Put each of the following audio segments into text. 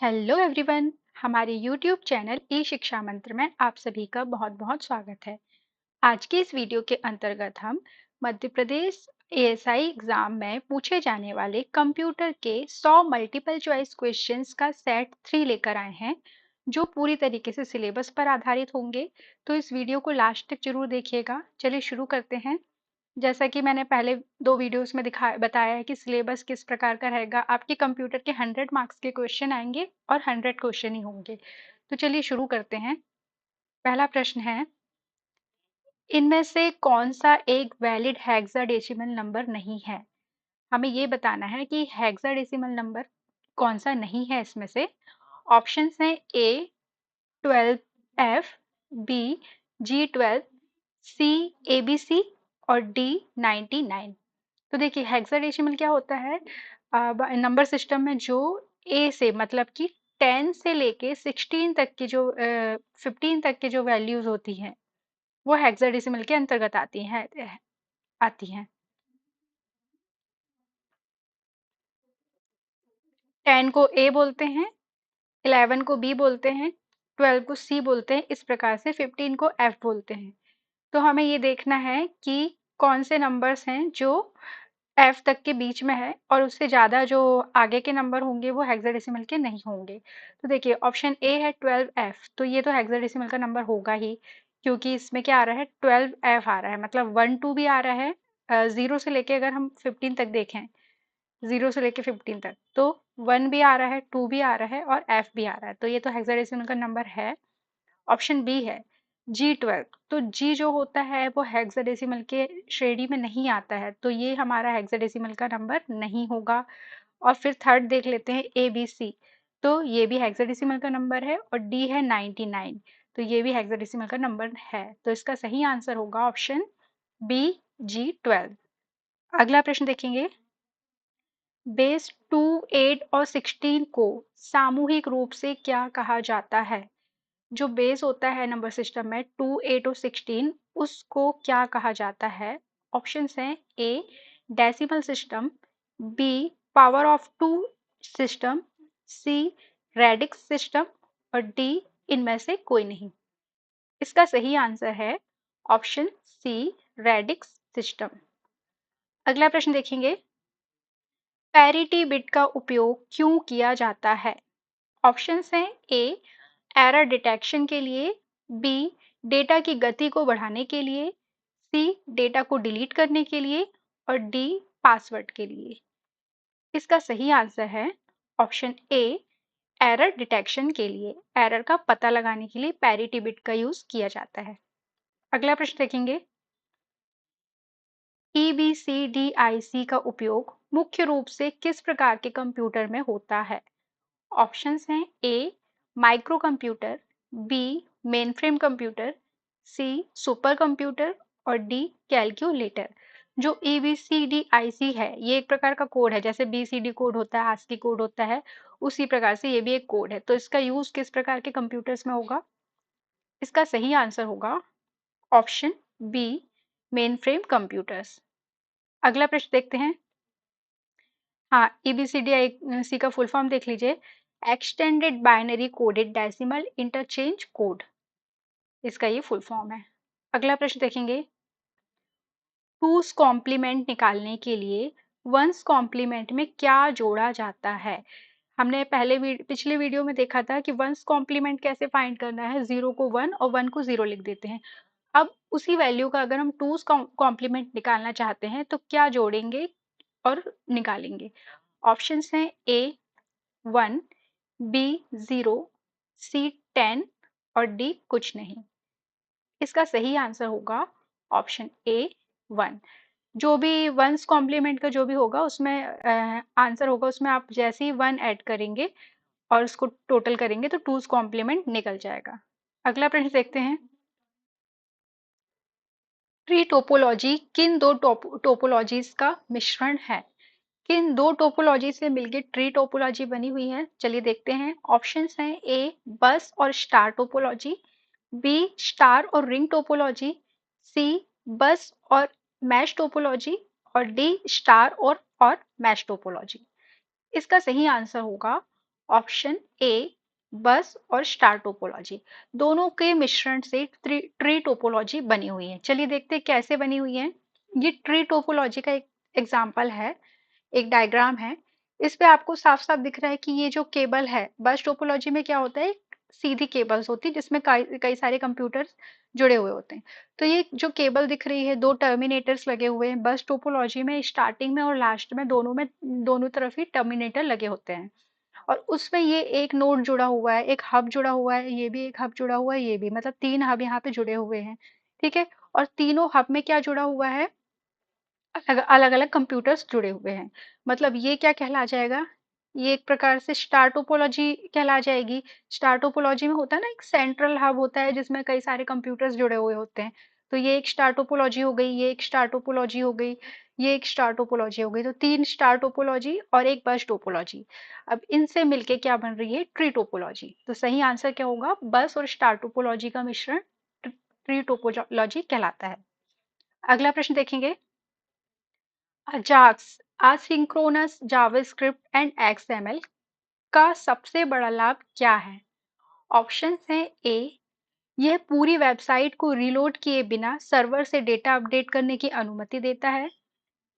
Hello everyone. हमारे YouTube channel ई शिक्षा मंत्र में आप सभी का बहुत बहुत स्वागत है। आज के इस वीडियो के अंतर्गत हम मध्य प्रदेश एएसआई एग्जाम में पूछे जाने वाले कंप्यूटर के 100 मल्टीपल चॉइस क्वेश्चंस का सेट 3 लेकर आए हैं, जो पूरी तरीके से सिलेबस पर आधारित होंगे। तो इस वीडियो को लास्ट तक जरूर देखिएगा। चलिए शुरू करते हैं। जैसा कि मैंने पहले 2 वीडियोस में बताया है कि सिलेबस किस प्रकार का रहेगा। आपके कंप्यूटर के 100 मार्क्स के क्वेश्चन आएंगे और 100 क्वेश्चन ही होंगे। तो चलिए शुरू करते हैं। पहला प्रश्न है, इनमें से कौन सा एक वैलिड हेक्साडेसिमल नंबर नहीं है। हमें ये बताना है कि हेक्साडेसिमल नंबर कौन सा नहीं है इसमें से। ऑप्शंस हैं ए 12F, बी G12, सी ABC और डी 99। तो देखिए हेक्साडेसिमल क्या होता है, नंबर सिस्टम में जो ए से मतलब कि 10 से लेके 16 तक की जो 15 तक की जो वैल्यूज होती हैं वो हेक्साडेसिमल के अंतर्गत आती हैं। 10 को ए बोलते हैं, 11 को बी बोलते हैं, 12 को सी बोलते हैं, इस प्रकार से 15 को एफ बोलते हैं। तो हमें ये देखना है कि कौन से नंबर्स हैं जो एफ तक के बीच में है और उससे ज़्यादा जो आगे के नंबर होंगे वो हेक्साडेसिमल के नहीं होंगे। तो देखिए ऑप्शन ए है 12F, तो ये तो हेक्साडेसिमल का नंबर होगा ही, क्योंकि इसमें क्या आ रहा है 12F आ रहा है, मतलब 1 2 भी आ रहा है। ज़ीरो से लेके अगर हम 15 तक देखें, 0 से लेके 15 तक, तो 1 भी आ रहा है, 2 भी आ रहा है और एफ भी आ रहा है, तो ये तो हेक्साडेसिमल का नंबर है। ऑप्शन बी है G12। तो G जो होता है वो हेक्साडेसिमल के श्रेणी में नहीं आता है, तो ये हमारा हेक्साडेसिमल का नंबर नहीं होगा। और फिर थर्ड देख लेते हैं ABC। तो ये भी हेक्साडेसिमल का नंबर है और D है 99, तो ये भी हेक्साडेसिमल का नंबर है। तो इसका सही आंसर होगा ऑप्शन बी G12। अगला प्रश्न देखेंगे, बेस 2, 8 और 16 को सामूहिक रूप से क्या कहा जाता है। जो बेस होता है नंबर सिस्टम में 2, 8 और 16, उसको क्या कहा जाता है। ऑप्शंस हैं A decimal system, B power of 2 system, C radix system और डी इनमें से कोई नहीं। इसका सही आंसर है ऑप्शन सी रेडिक्स सिस्टम। अगला प्रश्न देखेंगे, पैरिटी बिट का उपयोग क्यों किया जाता है। ऑप्शंस हैं ए एरर डिटेक्शन के लिए, बी डेटा की गति को बढ़ाने के लिए, सी डेटा को डिलीट करने के लिए और डी पासवर्ड के लिए। इसका सही आंसर है ऑप्शन ए एरर डिटेक्शन के लिए। एरर का पता लगाने के लिए पैरिटी बिट का यूज किया जाता है। अगला प्रश्न देखेंगे, EBCDIC का उपयोग मुख्य रूप से किस प्रकार के कंप्यूटर में होता है। ऑप्शंस हैं A micro computer, B mainframe computer, C super computer और डी कैलकुलेटर। जो EBCDIC है ये एक प्रकार का कोड है, जैसे BCD कोड होता है, ASCII कोड होता है, उसी प्रकार से ये भी एक कोड है। तो इसका यूज किस प्रकार के कंप्यूटर्स में होगा। इसका सही आंसर होगा ऑप्शन बी मेनफ्रेम कंप्यूटर्स। अगला प्रश्न देखते हैं। हाँ, EBCDIC का फुल फॉर्म देख लीजिए, extended binary coded decimal interchange code, इसका ये फुल फॉर्म है। अगला प्रश्न देखेंगे, टूस कॉम्प्लीमेंट निकालने के लिए वंस कॉम्प्लीमेंट में क्या जोड़ा जाता है। हमने पिछले वीडियो में देखा था कि वंस कॉम्प्लीमेंट कैसे फाइंड करना है, 0 को 1 और 1 को 0 लिख देते हैं। अब उसी वैल्यू का अगर हम टूस कॉम्प्लीमेंट निकालना चाहते हैं तो क्या जोड़ेंगे और निकालेंगे। ऑप्शंस हैं ए 1, बी 0, सी 10 और डी कुछ नहीं। इसका सही आंसर होगा ऑप्शन ए 1। जो भी वंस कॉम्प्लीमेंट का जो भी होगा उसमें आंसर होगा, उसमें आप जैसे ही 1 ऐड करेंगे और उसको टोटल करेंगे तो टूज कॉम्प्लीमेंट निकल जाएगा। अगला प्रश्न देखते हैं, ट्री टोपोलॉजी किन दो टोपोलॉजीज का मिश्रण है। किन दो टोपोलॉजी से मिलकर ट्री टोपोलॉजी बनी हुई है, चलिए देखते हैं। ऑप्शंस हैं ए बस और स्टार टोपोलॉजी, बी स्टार और रिंग टोपोलॉजी, सी बस और मैश टोपोलॉजी और डी स्टार और मैश टोपोलॉजी। इसका सही आंसर होगा ऑप्शन ए बस और स्टार टोपोलॉजी, दोनों के मिश्रण से ट्री टोपोलॉजी बनी हुई है। चलिए देखते हैं कैसे बनी हुई है। ये ट्री टोपोलॉजी का एक एग्जाम्पल है, एक डायग्राम है। इस पे आपको साफ साफ दिख रहा है कि ये जो केबल है, बस टोपोलॉजी में क्या होता है, सीधी केबल्स होती है जिसमें कई कई सारे कंप्यूटर्स जुड़े हुए होते हैं। तो ये जो केबल दिख रही है, दो टर्मिनेटर्स लगे हुए हैं। बस टोपोलॉजी में स्टार्टिंग में और लास्ट में दोनों तरफ ही टर्मिनेटर लगे होते हैं। और उसमें ये एक नोड जुड़ा हुआ है, एक हब जुड़ा हुआ है, ये भी एक हब जुड़ा हुआ है, ये भी, मतलब तीन हब यहाँ पे जुड़े हुए हैं। ठीक है। और तीनों हब में क्या जुड़ा हुआ है, अलग अलग कंप्यूटर्स जुड़े हुए हैं। मतलब ये क्या कहला जाएगा, ये एक प्रकार से स्टार टोपोलॉजी कहला जाएगी। स्टार टोपोलॉजी में होता है ना, एक सेंट्रल हब होता है जिसमें कई सारे कंप्यूटर्स जुड़े हुए होते हैं। तो ये एक स्टार टोपोलॉजी हो गई, ये एक स्टार टोपोलॉजी हो गई, ये एक स्टार टोपोलॉजी हो गई। तो तीन स्टार टोपोलॉजी और एक बस टोपोलॉजी। अब इनसे मिलके क्या बन रही है, ट्री टोपोलॉजी। तो सही आंसर क्या होगा, बस और स्टार टोपोलॉजी का मिश्रण ट्री टोपोलॉजी कहलाता है। अगला प्रश्न देखेंगे। AJAX asynchronous JavaScript and XML का सबसे बड़ा लाभ क्या है? ऑप्शंस हैं। ए, यह पूरी वेबसाइट को रीलोड किए बिना सर्वर से डेटा अपडेट करने की अनुमति देता है।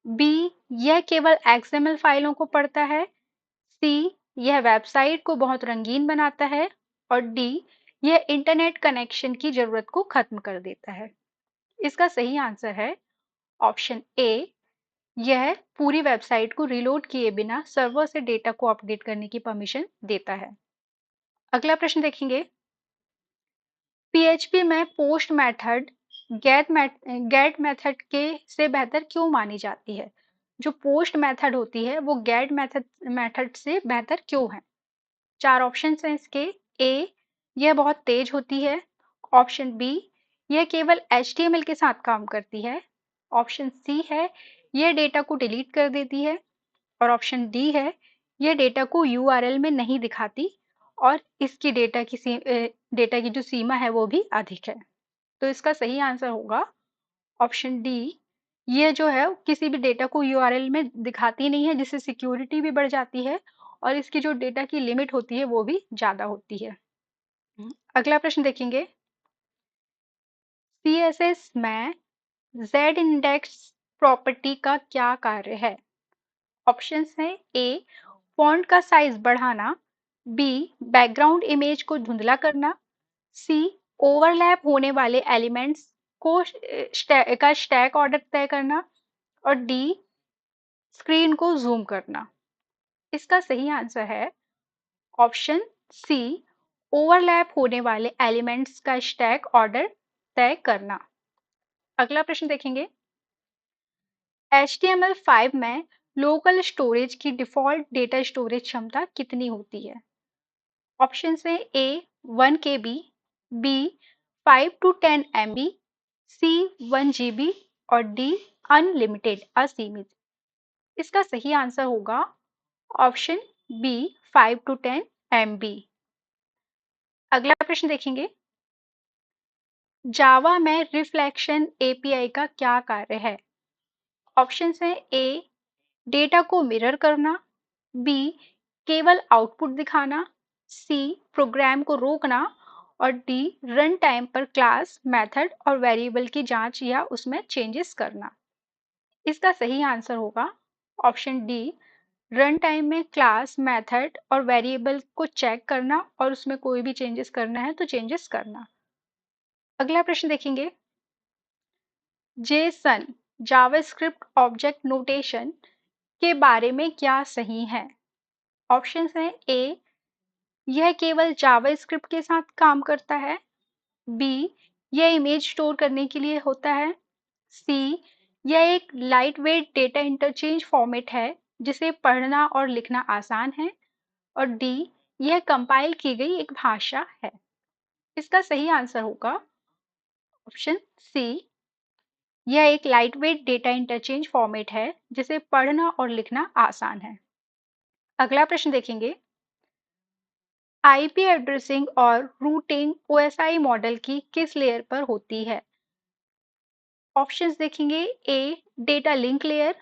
बी, यह केवल एक्सएमएल फाइलों को पढ़ता है। सी, यह वेबसाइट को बहुत रंगीन बनाता है। और डी, यह इंटरनेट कनेक्शन की जरूरत को खत्म कर देता है। इसका सही आंसर है ऑप्शन ए, यह पूरी वेबसाइट को रीलोड किए बिना सर्वर से डेटा को अपडेट करने की परमिशन देता है। अगला प्रश्न देखेंगे। पीएचपी में पोस्ट मेथड गेट मेथड के से बेहतर क्यों मानी जाती है? जो पोस्ट मेथड होती है वो गेट मेथड से बेहतर क्यों है? चार ऑप्शन हैं इसके। ए, यह बहुत तेज होती है। ऑप्शन बी, यह केवल एचटीएमएल के साथ काम करती है। ऑप्शन सी है, यह डेटा को डिलीट कर देती है। और ऑप्शन डी है, ये डेटा को यूआरएल में नहीं दिखाती और इसकी डेटा की जो सीमा है वो भी अधिक है। तो इसका सही आंसर होगा ऑप्शन डी, ये जो है किसी भी डेटा को यूआरएल में दिखाती नहीं है, जिससे सिक्योरिटी भी बढ़ जाती है और इसकी जो डेटा की लिमिट होती है वो भी ज्यादा होती है। अगला प्रश्न देखेंगे। सीएसएस में जेड इंडेक्स प्रॉपर्टी का क्या कार्य है? ऑप्शंस हैं। ए, फॉन्ट का साइज बढ़ाना। बी, बैकग्राउंड इमेज को धुंधला करना। सी, ओवरलैप होने वाले एलिमेंट्स का स्टैक ऑर्डर तय करना। और डी, स्क्रीन को जूम करना। इसका सही आंसर है ऑप्शन सी, ओवरलैप होने वाले एलिमेंट्स का स्टैक ऑर्डर तय करना। अगला प्रश्न देखेंगे। HTML5 में लोकल स्टोरेज की डिफॉल्ट डेटा स्टोरेज क्षमता कितनी होती है? ऑप्शन है। A, 1 KB, B, 5 to 10 MB, C, 1 GB और डी, अनलिमिटेड असीमित। इसका सही आंसर होगा ऑप्शन बी, 5 to 10 MB। अगला प्रश्न देखेंगे। जावा में रिफ्लेक्शन एपीआई का क्या कार्य है? ऑप्शन है। ए, डेटा को मिरर करना। बी, केवल आउटपुट दिखाना। सी, प्रोग्राम को रोकना। और डी, रन टाइम पर क्लास मेथड और वेरिएबल की जांच या उसमें चेंजेस करना। इसका सही आंसर होगा ऑप्शन डी, रन टाइम में क्लास मेथड और वेरिएबल को चेक करना और उसमें कोई भी चेंजेस करना है तो चेंजेस करना। अगला प्रश्न देखेंगे। जेसन जावास्क्रिप्ट ऑब्जेक्ट नोटेशन के बारे में क्या सही है? ऑप्शंस हैं। ए, यह केवल जावास्क्रिप्ट के साथ काम करता है। बी, यह इमेज स्टोर करने के लिए होता है। सी, यह एक light weight data interchange format है जिसे पढ़ना और लिखना आसान है। और डी, यह कंपाइल की गई एक भाषा है। इसका सही आंसर होगा ऑप्शन सी, यह एक light weight data interchange format है जिसे पढ़ना और लिखना आसान है। अगला प्रश्न देखेंगे। आईपी एड्रेसिंग और रूटिंग ओएसआई मॉडल की किस लेयर पर होती है? ऑप्शंस देखेंगे। A, data link layer.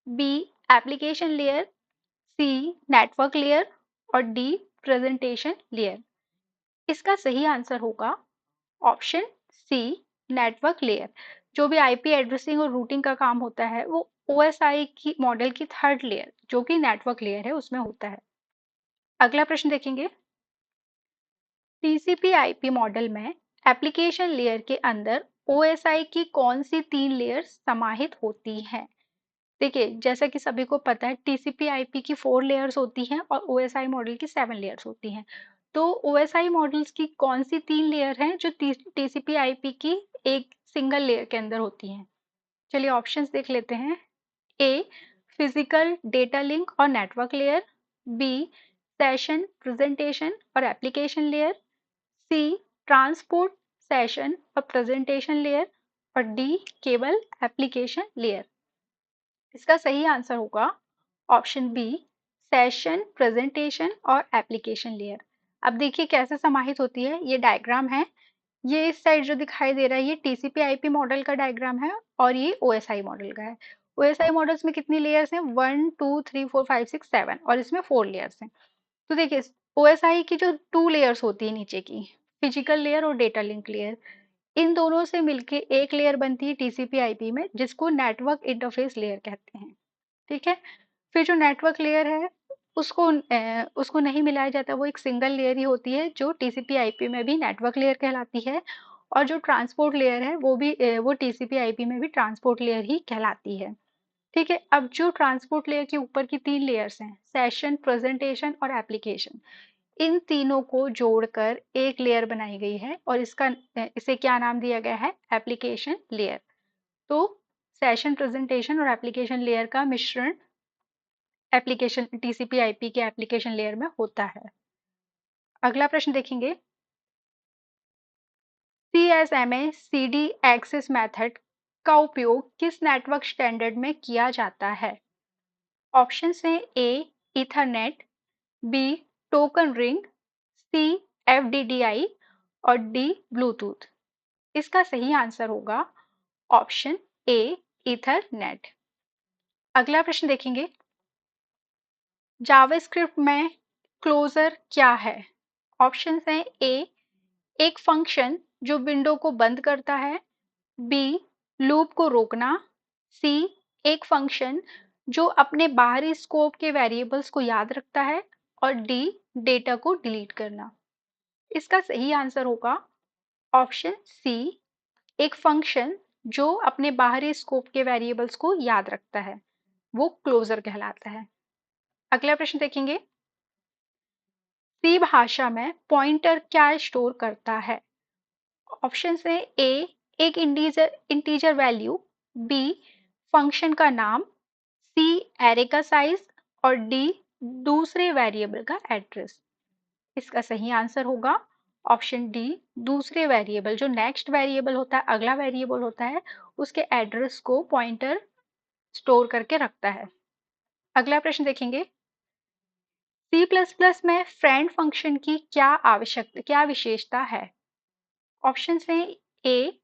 B, application layer. C, network layer. और डी, प्रेजेंटेशन लेयर। इसका सही आंसर होगा ऑप्शन सी, नेटवर्क लेयर। जो भी आईपी एड्रेसिंग और रूटिंग का काम होता है वो ओएसआई की मॉडल की थर्ड लेयर जो कि नेटवर्क लेयर है उसमें होता है। अगला प्रश्न देखेंगे, टीसीपी आईपी मॉडल में एप्लीकेशन लेयर के अंदर ओएसआई की कौन सी 3 लेयर्स समाहित होती हैं? देखिए, जैसा कि सभी को पता है टीसीपी आईपी की 4 लेयर्स होती हैं और ओएसआई मॉडल की 7 लेयर्स होती हैं। तो ओएसआई मॉडल्स की कौन सी 3 लेयर हैं जो टीसीपी आईपी की एक सिंगल लेयर के अंदर होती हैं? चलिए ऑप्शंस देख लेते हैं। ए, फिजिकल डेटा लिंक और network layer. B, session presentation और application layer. C, transport session और प्रेजेंटेशन लेयर। और डी, केवल एप्लीकेशन लेयर। इसका सही आंसर होगा ऑप्शन बी, सेशन प्रेजेंटेशन और एप्लीकेशन लेयर। अब देखिए कैसे समाहित होती है, ये डायग्राम है। ये इस साइड जो दिखाई दे रहा है ये टीसीपी आईपी मॉडल का डायग्राम है और ये ओएसआई मॉडल का है। ओएसआई मॉडल्स में कितनी लेयर्स हैं? 1 2 3 4 5 6 7 और इसमें 4 लेयर्स हैं। तो देखिए ओएसआई की जो 2 लेयर्स होती है नीचे की, फिजिकल लेयर और डेटा लिंक लेयर, इन दोनों से मिलके एक लेयर बनती है टीसीपी आईपी में जिसको नेटवर्क इंटरफेस लेयर कहते हैं। ठीक है, फिर जो नेटवर्क लेयर है उसको नहीं मिलाया जाता, वो एक सिंगल लेयर ही होती है जो टीसीपी आईपी में भी नेटवर्क लेयर कहलाती है। और जो ट्रांसपोर्ट लेयर है वो टीसीपी आईपी में भी ट्रांसपोर्ट लेयर ही कहलाती है। ठीक है, अब जो ट्रांसपोर्ट लेयर के ऊपर की 3 लेयर्स हैं, सेशन प्रेजेंटेशन और एप्लीकेशन, इन तीनों को जोड़कर एक लेयर बनाई गई है और इसे क्या नाम दिया गया है? Application layer. तो सेशन प्रेजेंटेशन और एप्लीकेशन लेयर का मिश्रण एप्लीकेशन टीसीपी आईपी के एप्लीकेशन लेयर में होता है। अगला प्रश्न देखेंगे, सीएसएमए सीडी एक्सेस मेथड का उपयोग किस नेटवर्क स्टैंडर्ड में किया जाता है? ऑप्शन है A, Ethernet. B, token ring. C, FDDI. और डी, ब्लूटूथ। इसका सही आंसर होगा ऑप्शन ए, ईथरनेट। अगला प्रश्न देखेंगे, जावास्क्रिप्ट में क्लोजर क्या है? ऑप्शन हैं ए, एक फंक्शन जो विंडो को बंद करता है। बी, लूप को रोकना। सी, एक फंक्शन जो अपने बाहरी स्कोप के वेरिएबल्स को याद रखता है। और डी, डेटा को डिलीट करना। इसका सही आंसर होगा ऑप्शन सी, एक फंक्शन जो अपने बाहरी स्कोप के वेरिएबल्स को याद रखता है, वो क्लोजर कहलाता है। अगला प्रश्न देखेंगे, सी भाषा में पॉइंटर क्या स्टोर करता है? ऑप्शन है ए, एक इंटीजर वैल्यू। बी, फंक्शन का नाम। सी, एरे का साइज। और डी, दूसरे वेरिएबल का एड्रेस। इसका सही आंसर होगा ऑप्शन डी, दूसरे वेरिएबल। जो नेक्स्ट वेरिएबल होता है, अगला वेरिएबल होता है, उसके एड्रेस को पॉइंटर स्टोर करके रखता है। अगला प्रश्न देखेंगे, सी प्लस प्लस में फ्रेंड फंक्शन की क्या विशेषता है? ऑप्शन है ए,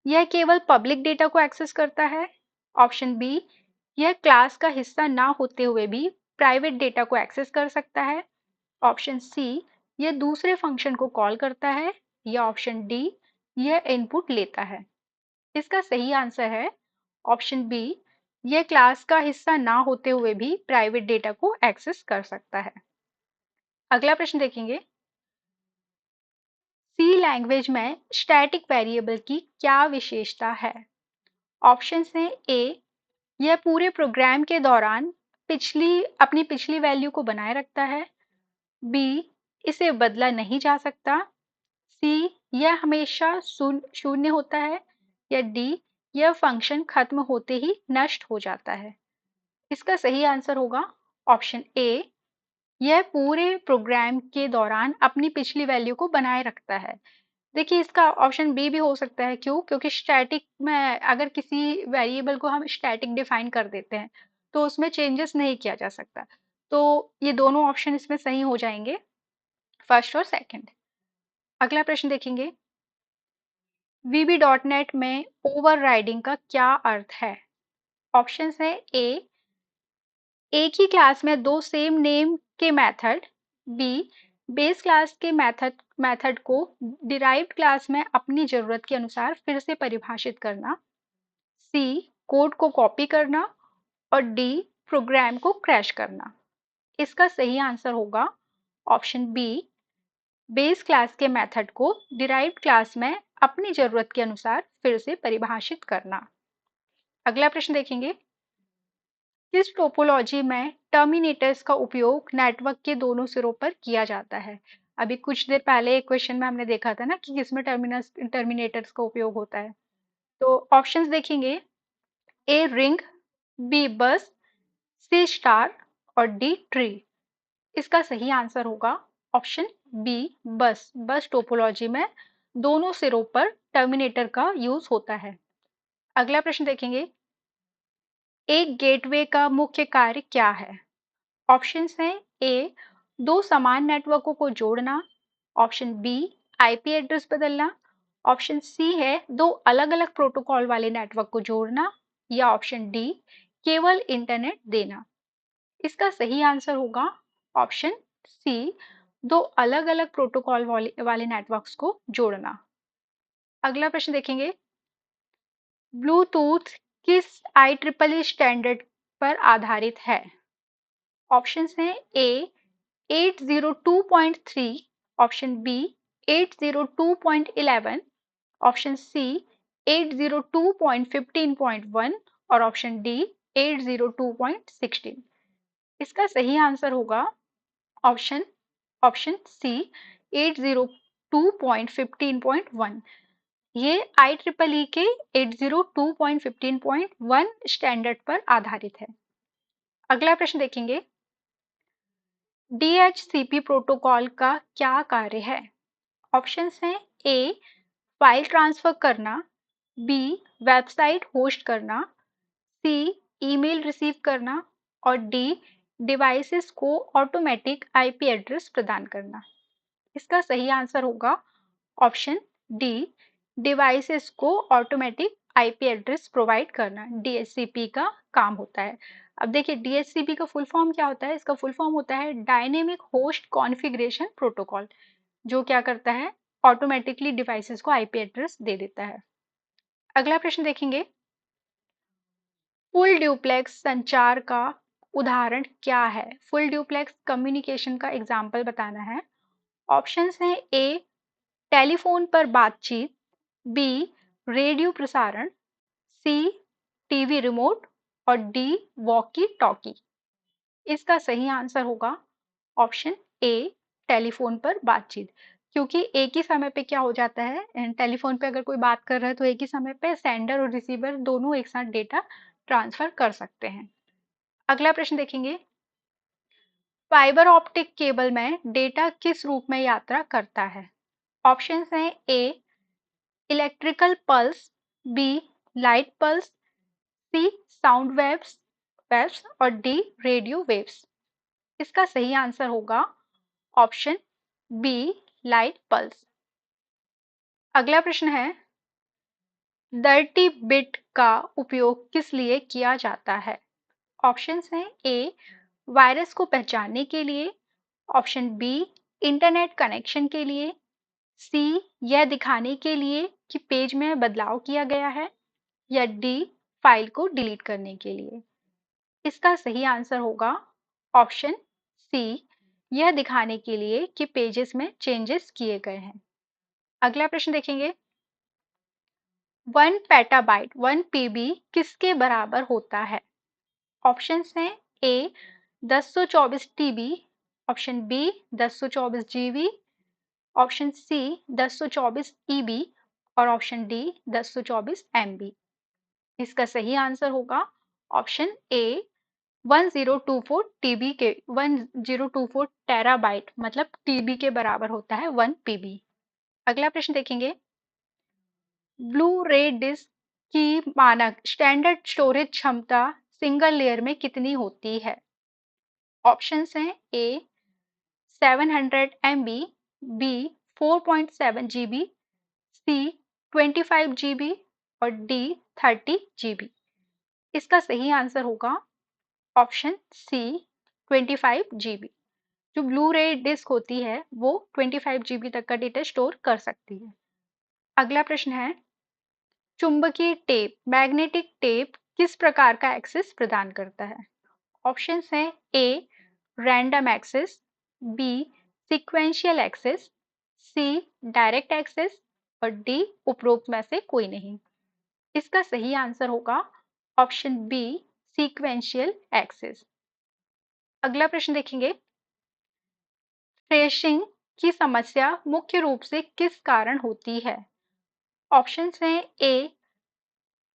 यह केवल पब्लिक डेटा को एक्सेस करता है। ऑप्शन बी, यह क्लास का हिस्सा ना होते हुए भी प्राइवेट डेटा को एक्सेस कर सकता है। ऑप्शन सी, यह दूसरे फंक्शन को कॉल करता है। या ऑप्शन डी, यह इनपुट लेता है। इसका सही आंसर है ऑप्शन बी, यह क्लास का हिस्सा ना होते हुए भी प्राइवेट डेटा को एक्सेस कर सकता है। अगला प्रश्न देखेंगे, सी लैंग्वेज में स्टैटिक वेरिएबल की क्या विशेषता है? ऑप्शन हैं ए, यह पूरे प्रोग्राम के दौरान अपनी पिछली वैल्यू को बनाए रखता है। बी, इसे बदला नहीं जा सकता। सी, यह हमेशा शून्य होता है। या डी, यह फंक्शन खत्म होते ही नष्ट हो जाता है। इसका सही आंसर होगा ऑप्शन ए, यह पूरे प्रोग्राम के दौरान अपनी पिछली वैल्यू को बनाए रखता है। देखिए इसका ऑप्शन बी भी हो सकता है, क्यों? क्योंकि स्टैटिक में अगर किसी वेरिएबल को हम स्टैटिक डिफाइन कर देते हैं तो उसमें चेंजेस नहीं किया जा सकता। तो ये दोनों ऑप्शन इसमें सही हो जाएंगे, फर्स्ट और सेकंड। अगला प्रश्न देखेंगे, VB.NET में ओवरराइडिंग का क्या अर्थ है? ऑप्शन है ए, एक ही क्लास में दो सेम नेम के मेथड। बी, बेस क्लास के मेथड को डिराइव्ड क्लास में अपनी ज़रूरत के अनुसार फिर से परिभाषित करना। सी, कोड को कॉपी करना। और डी, प्रोग्राम को क्रैश करना। इसका सही आंसर होगा ऑप्शन बी, बेस क्लास के मेथड को डिराइव्ड क्लास में अपनी ज़रूरत के अनुसार फिर से परिभाषित करना। अगला प्रश्न देखेंगे, किस टोपोलॉजी में टर्मिनेटर्स का उपयोग नेटवर्क के दोनों सिरों पर किया जाता है? अभी कुछ देर पहले एक क्वेश्चन में हमने देखा था ना कि किसमें टर्मिनेटर्स का उपयोग होता है। तो ऑप्शंस देखेंगे, ए रिंग, बी बस, सी स्टार और डी ट्री। इसका सही आंसर होगा ऑप्शन बी, बस टोपोलॉजी में दोनों सिरों पर टर्मिनेटर का यूज होता है। अगला प्रश्न देखेंगे, एक गेटवे का मुख्य कार्य क्या है? ऑप्शंस हैं, ए दो समान नेटवर्कों को जोड़ना, ऑप्शन बी आईपी एड्रेस बदलना, ऑप्शन सी है दो अलग अलग प्रोटोकॉल वाले नेटवर्क को जोड़ना, या ऑप्शन डी केवल इंटरनेट देना। इसका सही आंसर होगा ऑप्शन सी, दो अलग अलग प्रोटोकॉल वाले नेटवर्क्स को जोड़ना। अगला प्रश्न देखेंगे, ब्लूटूथ किस IEEE स्टैंडर्ड पर आधारित है? ऑप्शंस हैं, ए 802.3, ऑप्शन बी 802.11, ऑप्शन सी 802.15.1 और ऑप्शन डी 802.16। इसका सही आंसर होगा ऑप्शन ऑप्शन सी 802.15.1। ये IEEE के 802.15.1 स्टैंडर्ड पर आधारित है। अगला प्रश्न देखेंगे, DHCP प्रोटोकॉल का क्या कार्य है? ऑप्शंस हैं, ए फाइल ट्रांसफर करना, बी वेबसाइट होस्ट करना, सी ईमेल रिसीव करना और डी डिवाइसेस को ऑटोमेटिक आईपी एड्रेस प्रदान करना। इसका सही आंसर होगा ऑप्शन डी, डिवाइसेस को ऑटोमेटिक आईपी एड्रेस प्रोवाइड करना डीएचसीपी का काम होता है। अब देखिए डीएचसीपी का फुल फॉर्म क्या होता है? इसका फुल फॉर्म होता है डायनेमिक होस्ट कॉन्फ़िगरेशन प्रोटोकॉल, जो क्या करता है, ऑटोमेटिकली डिवाइसेस को आईपी एड्रेस दे देता है। अगला प्रश्न देखेंगे, फुल ड्यूप्लेक्स संचार का उदाहरण क्या है? फुल ड्यूप्लेक्स कम्युनिकेशन का एग्जाम्पल बताना है। ऑप्शंस हैं, ए टेलीफोन पर बातचीत, बी रेडियो प्रसारण, सी टीवी रिमोट और डी वॉकी टॉकी। इसका सही आंसर होगा ऑप्शन ए टेलीफोन पर बातचीत, क्योंकि एक ही समय पे क्या हो जाता है, टेलीफोन पे अगर कोई बात कर रहा है तो एक ही समय पे सेंडर और रिसीवर दोनों एक साथ डेटा ट्रांसफर कर सकते हैं। अगला प्रश्न देखेंगे, फाइबर ऑप्टिक केबल में डेटा किस रूप में यात्रा करता है? ऑप्शंस हैं, A electrical pulse, B light pulse, C sound waves और डी रेडियो वेव्स। इसका सही आंसर होगा ऑप्शन बी लाइट पल्स। अगला प्रश्न है, डर्टी बिट का उपयोग किस लिए किया जाता है? ऑप्शंस हैं, ए वायरस को पहचानने के लिए, ऑप्शन बी इंटरनेट कनेक्शन के लिए, सी यह दिखाने के लिए कि पेज में बदलाव किया गया है, या डी फाइल को डिलीट करने के लिए। इसका सही आंसर होगा ऑप्शन सी, यह दिखाने के लिए कि पेजेस में चेंजेस किए गए हैं। अगला प्रश्न देखेंगे, 1 पेटाबाइट 1 पीबी किसके बराबर होता है? ऑप्शंस हैं, A 1024 TB, option B 1024 GB, option C 1024 EB और ऑप्शन डी 1024 एमबी। इसका सही आंसर होगा ऑप्शन ए 1024 टीबी के 1024 टेराबाइट मतलब टीबी के बराबर होता है 1 पीबी। अगला प्रश्न देखेंगे, ब्लू रे डिस्क की मानक स्टैंडर्ड स्टोरेज क्षमता सिंगल लेयर में कितनी होती है? ऑप्शंस हैं, ए 700 MB, बी 4.7 GB, सी 25 GB और डी 30 GB। इसका सही आंसर होगा ऑप्शन सी 25 GB। जो ब्लू रे डिस्क होती है वो 25 GB तक का डेटा स्टोर कर सकती है। अगला प्रश्न है, चुंबकीय टेप मैग्नेटिक टेप किस प्रकार का एक्सेस प्रदान करता है? ऑप्शंस हैं A random access, B sequential access, C direct access और डी उपरोक्त में से कोई नहीं। इसका सही आंसर होगा ऑप्शन बी सीक्वेंशियल एक्सेस। अगला प्रश्न देखेंगे, थ्रेशिंग की समस्या मुख्य रूप से किस कारण होती है? ऑप्शंस हैं ए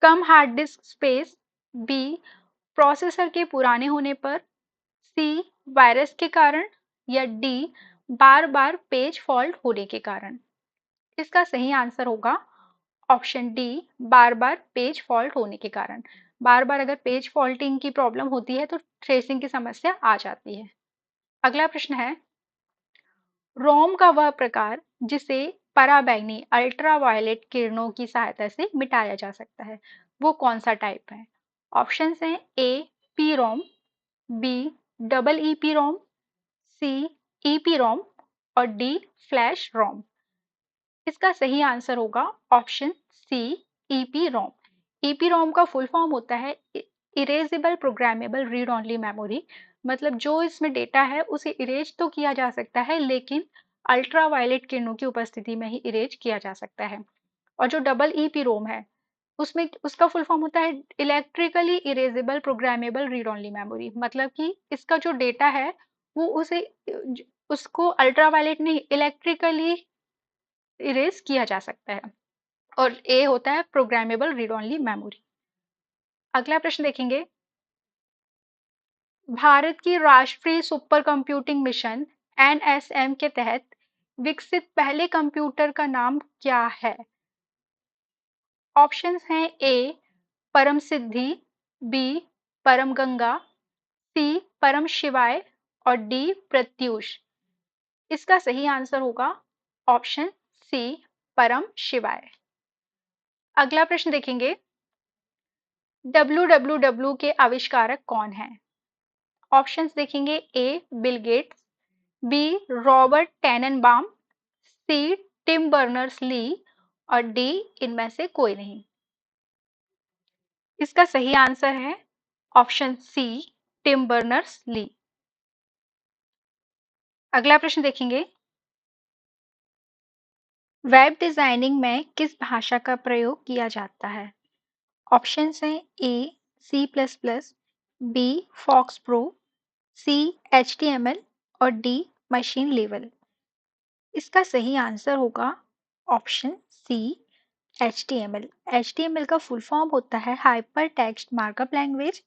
कम hard disk space, B processor के पुराने होने पर, सी वायरस के कारण या डी बार बार पेज फॉल्ट होने के कारण। इसका सही आंसर होगा ऑप्शन डी बार बार पेज फॉल्ट होने के कारण। बार बार अगर पेज फॉल्टिंग की प्रॉब्लम होती है तो ट्रेसिंग की समस्या आ जाती है। अगला प्रश्न है, रोम का वह प्रकार जिसे पराबैंगनी अल्ट्रावायलेट किरणों की सहायता से मिटाया जा सकता है वो कौन सा टाइप है? ऑप्शंस हैं A P ROM, B double E P ROM, C E P ROM और डी फ्लैश रोम। इसका सही आंसर होगा option C EP ROM. EP ROM का फुल फॉर्म होता है erasable programmable read only memory. मतलब जो इसमें डेटा है उसे इरेज तो किया जा सकता है लेकिन अल्ट्रावायलेट किरणों की उपस्थिति में ही इरेज किया जा सकता है। और जो डबल ईपी रोम है उसमें उसका फुल फॉर्म होता है electrically erasable programmable read only memory. मतलब कि इसका जो डेटा है वो उसे उसको अल्ट्रावायलेट नहीं इलेक्ट्रिकली इरेज किया जा सकता है। और ए होता है प्रोग्रामेबल रीड ओनली मेमोरी। अगला प्रश्न देखेंगे, भारत की राष्ट्रीय सुपर कंप्यूटिंग मिशन एनएसएम के तहत विकसित पहले कंप्यूटर का नाम क्या है? ऑप्शंस हैं ए परम सिद्धि, बी परम गंगा, सी परम शिवाय और डी प्रत्यूष। इसका सही आंसर होगा ऑप्शन सी परम शिवाय। अगला प्रश्न देखेंगे, WWW के आविष्कारक कौन हैं? ऑप्शंस देखेंगे ए बिल गेट्स, बी रॉबर्ट टेननबाम, सी टिम बर्नर्स ली और डी इनमें से कोई नहीं। इसका सही आंसर है option C Tim Berners Lee. अगला प्रश्न देखेंगे, वेब डिजाइनिंग में किस भाषा का प्रयोग किया जाता है? ऑप्शंस हैं A C plus plus, B FoxPro, C HTML और डी मशीन लेवल। इसका सही आंसर होगा ऑप्शन सी HTML। HTML का फुल फॉर्म होता है हाइपर टेक्स्ट मार्कअप लैंग्वेज।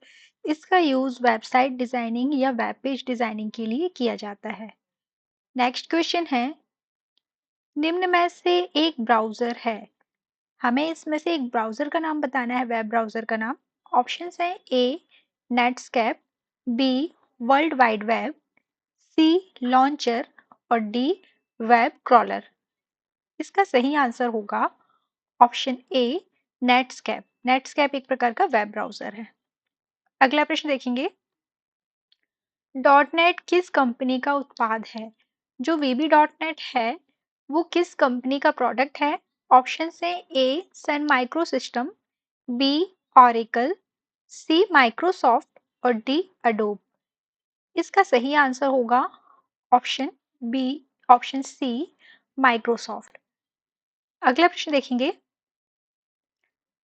इसका यूज वेबसाइट डिजाइनिंग या वेब पेज डिजाइनिंग के लिए किया जाता है। नेक्स्ट क्वेश्चन है, निम्न में से एक ब्राउजर है, हमें इसमें से एक ब्राउजर का नाम बताना है, वेब ब्राउजर का नाम। ऑप्शंस हैं A Netscape, B world wide web, C launcher और डी वेब क्रॉलर। इसका सही आंसर होगा ऑप्शन ए नेटस्केप। नेटस्केप एक प्रकार का वेब ब्राउजर है। अगला प्रश्न देखेंगे, डॉट नेट किस कंपनी का उत्पाद है? जो वीबी डॉट नेट है वो किस कंपनी का प्रोडक्ट है? ऑप्शन है A Sun micro system, B Oracle, C Microsoft और डी अडोब। इसका सही आंसर होगा option B option C Microsoft. अगला प्रश्न देखेंगे,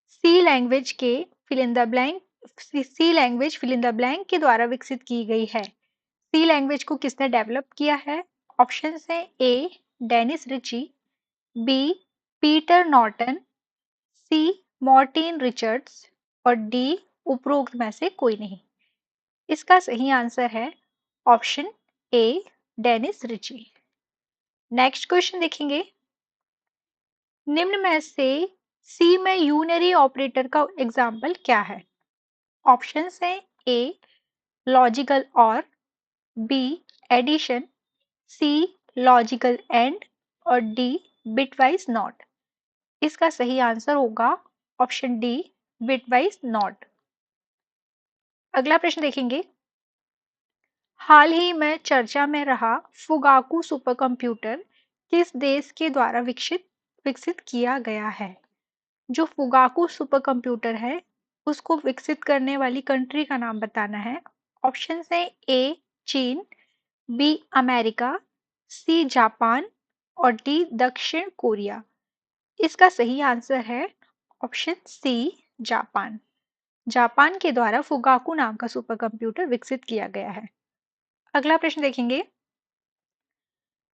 सी लैंग्वेज के fill in the blank C language fill in the blank के द्वारा विकसित की गई है। सी लैंग्वेज को किसने डेवलप किया है? ऑप्शन है A Dennis Ritchie, B Peter Norton, C Martin Richards और डी उपरोक्त में से कोई नहीं। इसका सही आंसर है option A Dennis Ritchie. Next question देखेंगे, निम्न में से सी में यूनरी ऑपरेटर का एग्जाम्पल क्या है? ऑप्शंस हैं A logical OR, B addition, C logical AND और डी बिटवाइज नॉट। इसका सही आंसर होगा ऑप्शन डी बिटवाइज नॉट। अगला प्रश्न देखेंगे, हाल ही में चर्चा में रहा फुगाकू सुपरकंप्यूटर किस देश के द्वारा विकसित विकसित किया गया है? जो फुगाकू सुपरकंप्यूटर है, उसको विकसित करने वाली कंट्री का नाम बताना है। ऑप्शन है ए चीन, बी अमेरिका, सी जापान और डी दक्षिण कोरिया। इसका सही आंसर है ऑप्शन सी जापान। जापान के द्वारा फुगाकू नाम का सुपर कंप्यूटर विकसित किया गया है। अगला प्रश्न देखेंगे।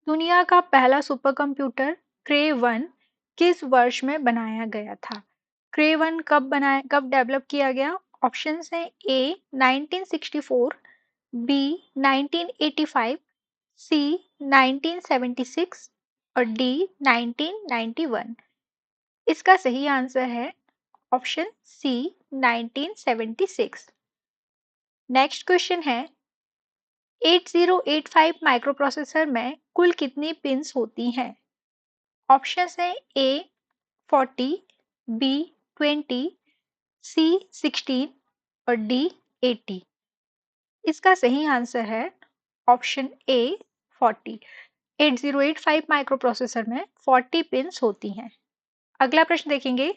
दुनिया का पहला सुपर कंप्यूटर क्रे वन किस वर्ष में बनाया गया था? क्रे वन कब डेवलप किया गया? ऑप्शन है ए 1964, बी 1985, सी 1976 और डी 1991। इसका सही आंसर है ऑप्शन सी 1976। नेक्स्ट क्वेश्चन है 8085 माइक्रोप्रोसेसर में कुल कितनी पिन्स होती हैं? ऑप्शन है ए 40, बी 20, सी 16 और डी 80। इसका सही आंसर है ऑप्शन ए 40। 8085 माइक्रोप्रोसेसर में 40 पिन्स होती हैं। अगला प्रश्न देखेंगे।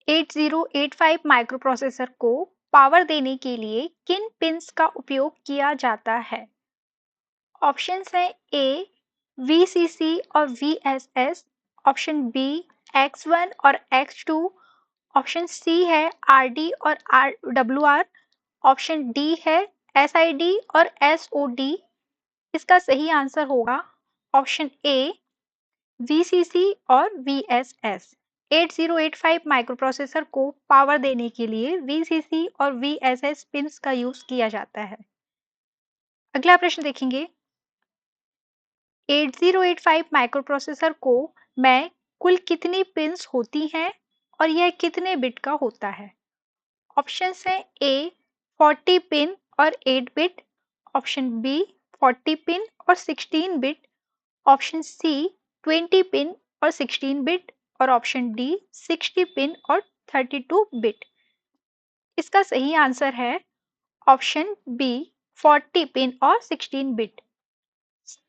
8085 माइक्रोप्रोसेसर को पावर देने के लिए किन पिन्स का उपयोग किया जाता है? ऑप्शंस हैं ए वीसीसी और वीएसएस, ऑप्शन बी एक्स1 और एक्स2, ऑप्शन सी है आरडी और डब्ल्यूआर, ऑप्शन डी है एसआईडी और एसओडी। इसका सही आंसर होगा ऑप्शन ए वीसीसी और वीएसएस। 8085 माइक्रोप्रोसेसर को पावर देने के लिए वीसीसी और वीएसएस पिन्स का यूज किया जाता है। अगला प्रश्न देखेंगे। 8085 माइक्रोप्रोसेसर को में कुल कितनी पिन्स होती हैं और यह कितने बिट का होता है? ऑप्शंस हैं ए 40 पिन और 8 बिट, ऑप्शन बी 40 पिन और 16 बिट, ऑप्शन सी 20 पिन और 16 बिट और ऑप्शन डी 60 पिन और 32 बिट। इसका सही आंसर है ऑप्शन बी 40 पिन और 16 बिट।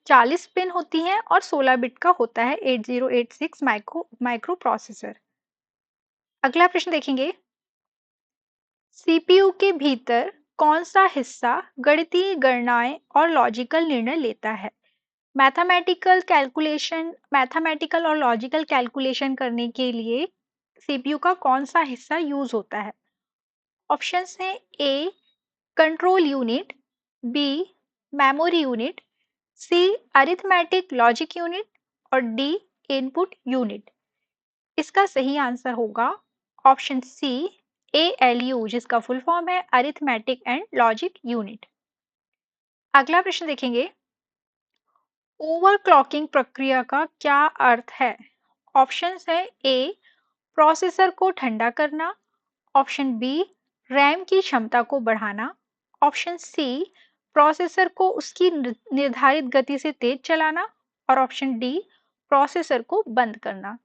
40 पिन होती हैं और 16 बिट का होता है 8086 माइक्रो प्रोसेसर। अगला प्रश्न देखेंगे। सीपीयू के भीतर कौन सा हिस्सा गणितीय गणनाएं और लॉजिकल निर्णय लेता है? मैथमेटिकल और लॉजिकल कैलकुलेशन करने के लिए सीपीयू का कौन सा हिस्सा यूज होता है? ऑप्शंस हैं A control unit, B memory unit, C arithmetic logic unit और डी इनपुट यूनिट। इसका सही आंसर होगा ऑप्शन सी एएलयू, जिसका फुल फॉर्म है अरिथमेटिक एंड लॉजिक यूनिट। अगला प्रश्न देखेंगे। ओवरक्लॉकिंग प्रक्रिया का क्या अर्थ है? ऑप्शन है ए प्रोसेसर को ठंडा करना, ऑप्शन बी रैम की क्षमता को बढ़ाना, ऑप्शन सी प्रोसेसर को उसकी निर्धारित गति से तेज चलाना और ऑप्शन डी प्रोसेसर को बंद करना।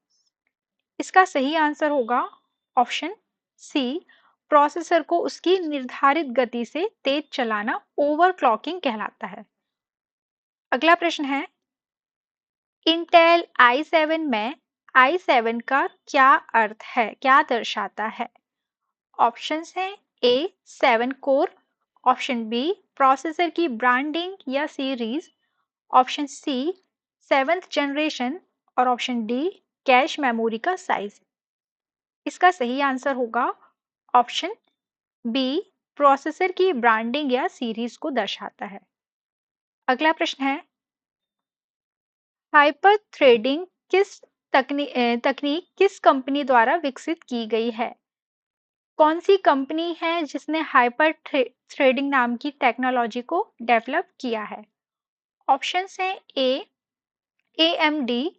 इसका सही आंसर होगा ऑप्शन सी प्रोसेसर को उसकी निर्धारित गति से तेज चलाना ओवरक्लॉकिंग कहलाता है। अगला प्रश्न है इंटेल i7 में i7 का क्या अर्थ है, क्या दर्शाता है? ऑप्शंस हैं A 7 core, option B processor की ब्रांडिंग या series, option C 7th generation और ऑप्शन डी कैश मेमोरी का साइज। इसका सही आंसर होगा ऑप्शन बी प्रोसेसर की ब्रांडिंग या सीरीज को दर्शाता है। अगला प्रश्न है हाइपर थ्रेडिंग तकनीक किस कंपनी द्वारा विकसित की गई है? कौन सी कंपनी है जिसने हाइपर थ्रेडिंग नाम की टेक्नोलॉजी को डेवलप किया है? ऑप्शंस हैं ए एएमडी,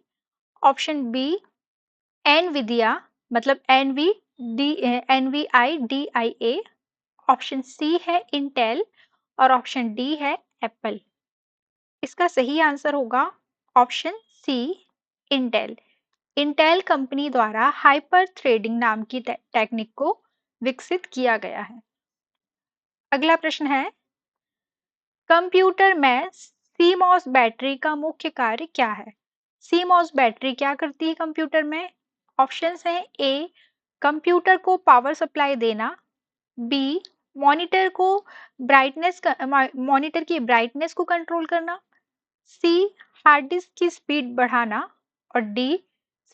ऑप्शन बी एनविडिया मतलब एनवीआईडीआईए, ऑप्शन सी है इंटेल और ऑप्शन डी है एप्पल। इसका सही आंसर होगा option C Intel. Intel company द्वारा हाइपर थ्रेडिंग नाम की टेक्निक को विकसित किया गया है। अगला प्रश्न है, कंप्यूटर में सीमॉस बैटरी का मुख्य कार्य क्या है? सीमॉस बैटरी क्या करती है कंप्यूटर में? ऑप्शंस हैं, ए कंप्यूटर को पावर सप्लाई देना, बी मॉनिटर की ब्राइटनेस को कंट्रोल करना, सी हार्ड डिस्क की स्पीड बढ़ाना और डी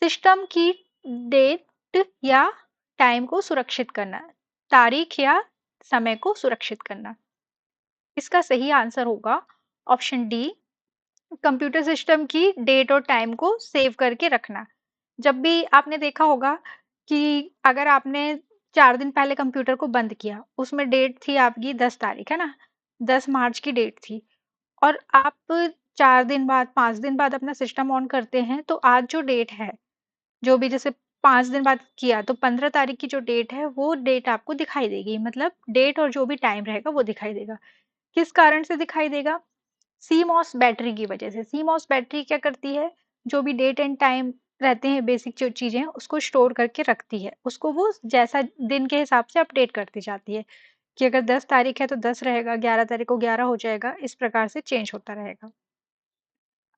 सिस्टम की डेट या टाइम को सुरक्षित करना, तारीख या समय को सुरक्षित करना। इसका सही आंसर होगा ऑप्शन डी, कंप्यूटर सिस्टम की डेट और टाइम को सेव करके रखना। जब भी आपने देखा होगा कि अगर आपने 4 दिन पहले कंप्यूटर को बंद किया, उसमें डेट थी आपकी 10 तारीख, है ना, 10 मार्च की डेट थी, और आप 4 दिन बाद 5 दिन बाद अपना सिस्टम ऑन करते हैं, तो आज जो डेट है, जो भी जैसे 5 दिन बाद किया, तो 15 तारीख की जो डेट है वो डेट आपको दिखाई देगी, मतलब डेट और जो भी टाइम रहेगा वो दिखाई देगा। किस कारण से दिखाई देगा? सीमॉस बैटरी की वजह से। सीमॉस बैटरी क्या करती है, जो भी डेट एंड टाइम रहते हैं, बेसिक जो चीजें उसको स्टोर करके रखती है, उसको वो जैसा दिन के हिसाब से अपडेट करती जाती है, कि अगर 10 तारीख है तो 10 रहेगा, 11 तारीख को 11 हो जाएगा, इस प्रकार से चेंज होता रहेगा।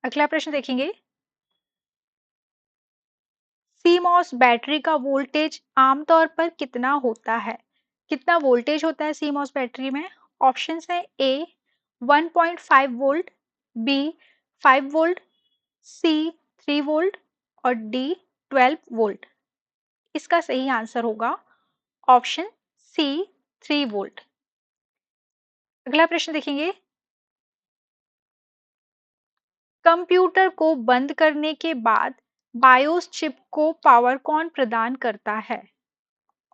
अगला प्रश्न देखेंगे, सीमॉस बैटरी का वोल्टेज आमतौर पर कितना होता है? कितना वोल्टेज होता है सीमॉस बैटरी में? ऑप्शंस है, ए 1.5 वोल्ट, बी 5 वोल्ट, सी 3 वोल्ट और डी 12 वोल्ट। इसका सही आंसर होगा ऑप्शन सी 3 वोल्ट। अगला प्रश्न देखेंगे, कंप्यूटर को बंद करने के बाद बायोस चिप को पावर कौन प्रदान करता है?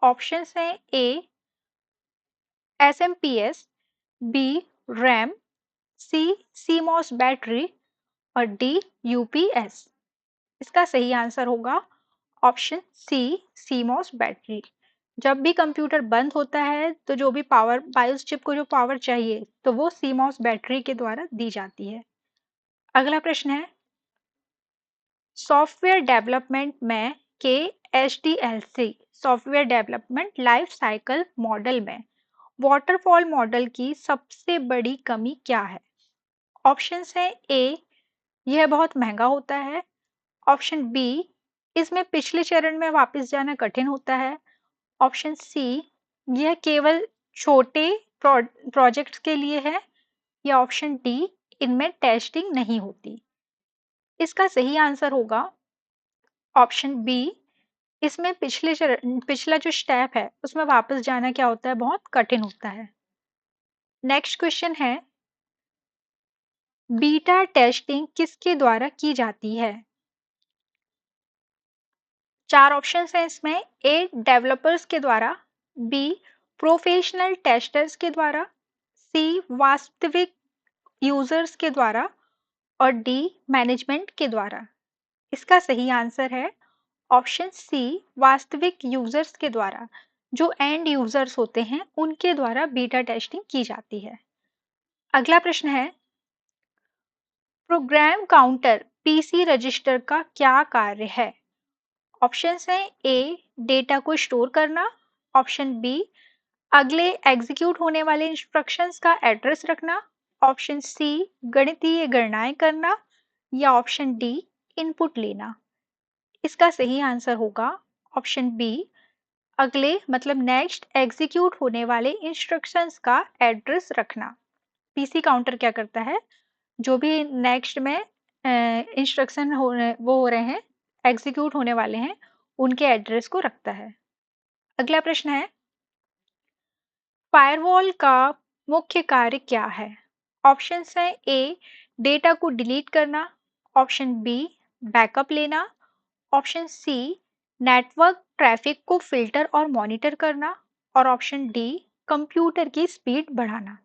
ऑप्शंस हैं, ए एसएमपीएस, बी रैम, सी सीमॉस बैटरी और डी यूपीएस। इसका सही आंसर होगा ऑप्शन सी सीमॉस बैटरी। जब भी कंप्यूटर बंद होता है तो जो भी पावर बायोस चिप को जो पावर चाहिए तो वो सीमॉस बैटरी के द्वारा दी जाती है। अगला प्रश्न है, सॉफ्टवेयर डेवलपमेंट में के SDLC software development life cycle model में वाटरफॉल मॉडल की सबसे बड़ी कमी क्या है? ऑप्शंस है, ए यह बहुत महंगा होता है, ऑप्शन बी इसमें पिछले चरण में वापस जाना कठिन होता है, ऑप्शन सी यह केवल छोटे प्रोजेक्ट्स के लिए है, या ऑप्शन डी इनमें टेस्टिंग नहीं होती। इसका सही आंसर होगा ऑप्शन बी, इसमें पिछला जो स्टेप है उसमें वापस जाना क्या होता है, बहुत कठिन होता है। नेक्स्ट क्वेश्चन है, बीटा टेस्टिंग किसके द्वारा की जाती है? 4 ऑप्शंस हैं इसमें, ए डेवलपर्स के द्वारा, बी प्रोफेशनल टेस्टर्स के द्वारा, सी वास्तविक यूजर्स के द्वारा और डी मैनेजमेंट के द्वारा। इसका सही आंसर है ऑप्शन सी वास्तविक यूजर्स के द्वारा। जो एंड यूजर्स होते हैं उनके द्वारा बीटा टेस्टिंग की जाती है। अगला प्रश्न है, प्रोग्राम काउंटर पीसी रजिस्टर का क्या कार्य है? ऑप्शंस हैं, ए डेटा को स्टोर करना, ऑप्शन बी अगले एग्जीक्यूट होने वाले इंस्ट्रक्शंस का एड्रेस रखना, ऑप्शन सी गणितीय गणनाएं करना या ऑप्शन डी इनपुट लेना। इसका सही आंसर होगा ऑप्शन बी, अगले मतलब नेक्स्ट एग्जीक्यूट होने वाले इंस्ट्रक्शंस का एड्रेस रखना। पीसी काउंटर क्या करता है, जो भी नेक्स्ट में इंस्ट्रक्शन हो रहे हैं, एग्जीक्यूट होने वाले हैं, उनके एड्रेस को रखता है। अगला प्रश्न है, फायरवॉल का मुख्य कार्य क्या है? ऑप्शंस हैं, ए डेटा को डिलीट करना, ऑप्शन बी बैकअप लेना, ऑप्शन सी नेटवर्क ट्रैफिक को फिल्टर और मॉनिटर करना और ऑप्शन डी कंप्यूटर की स्पीड बढ़ाना।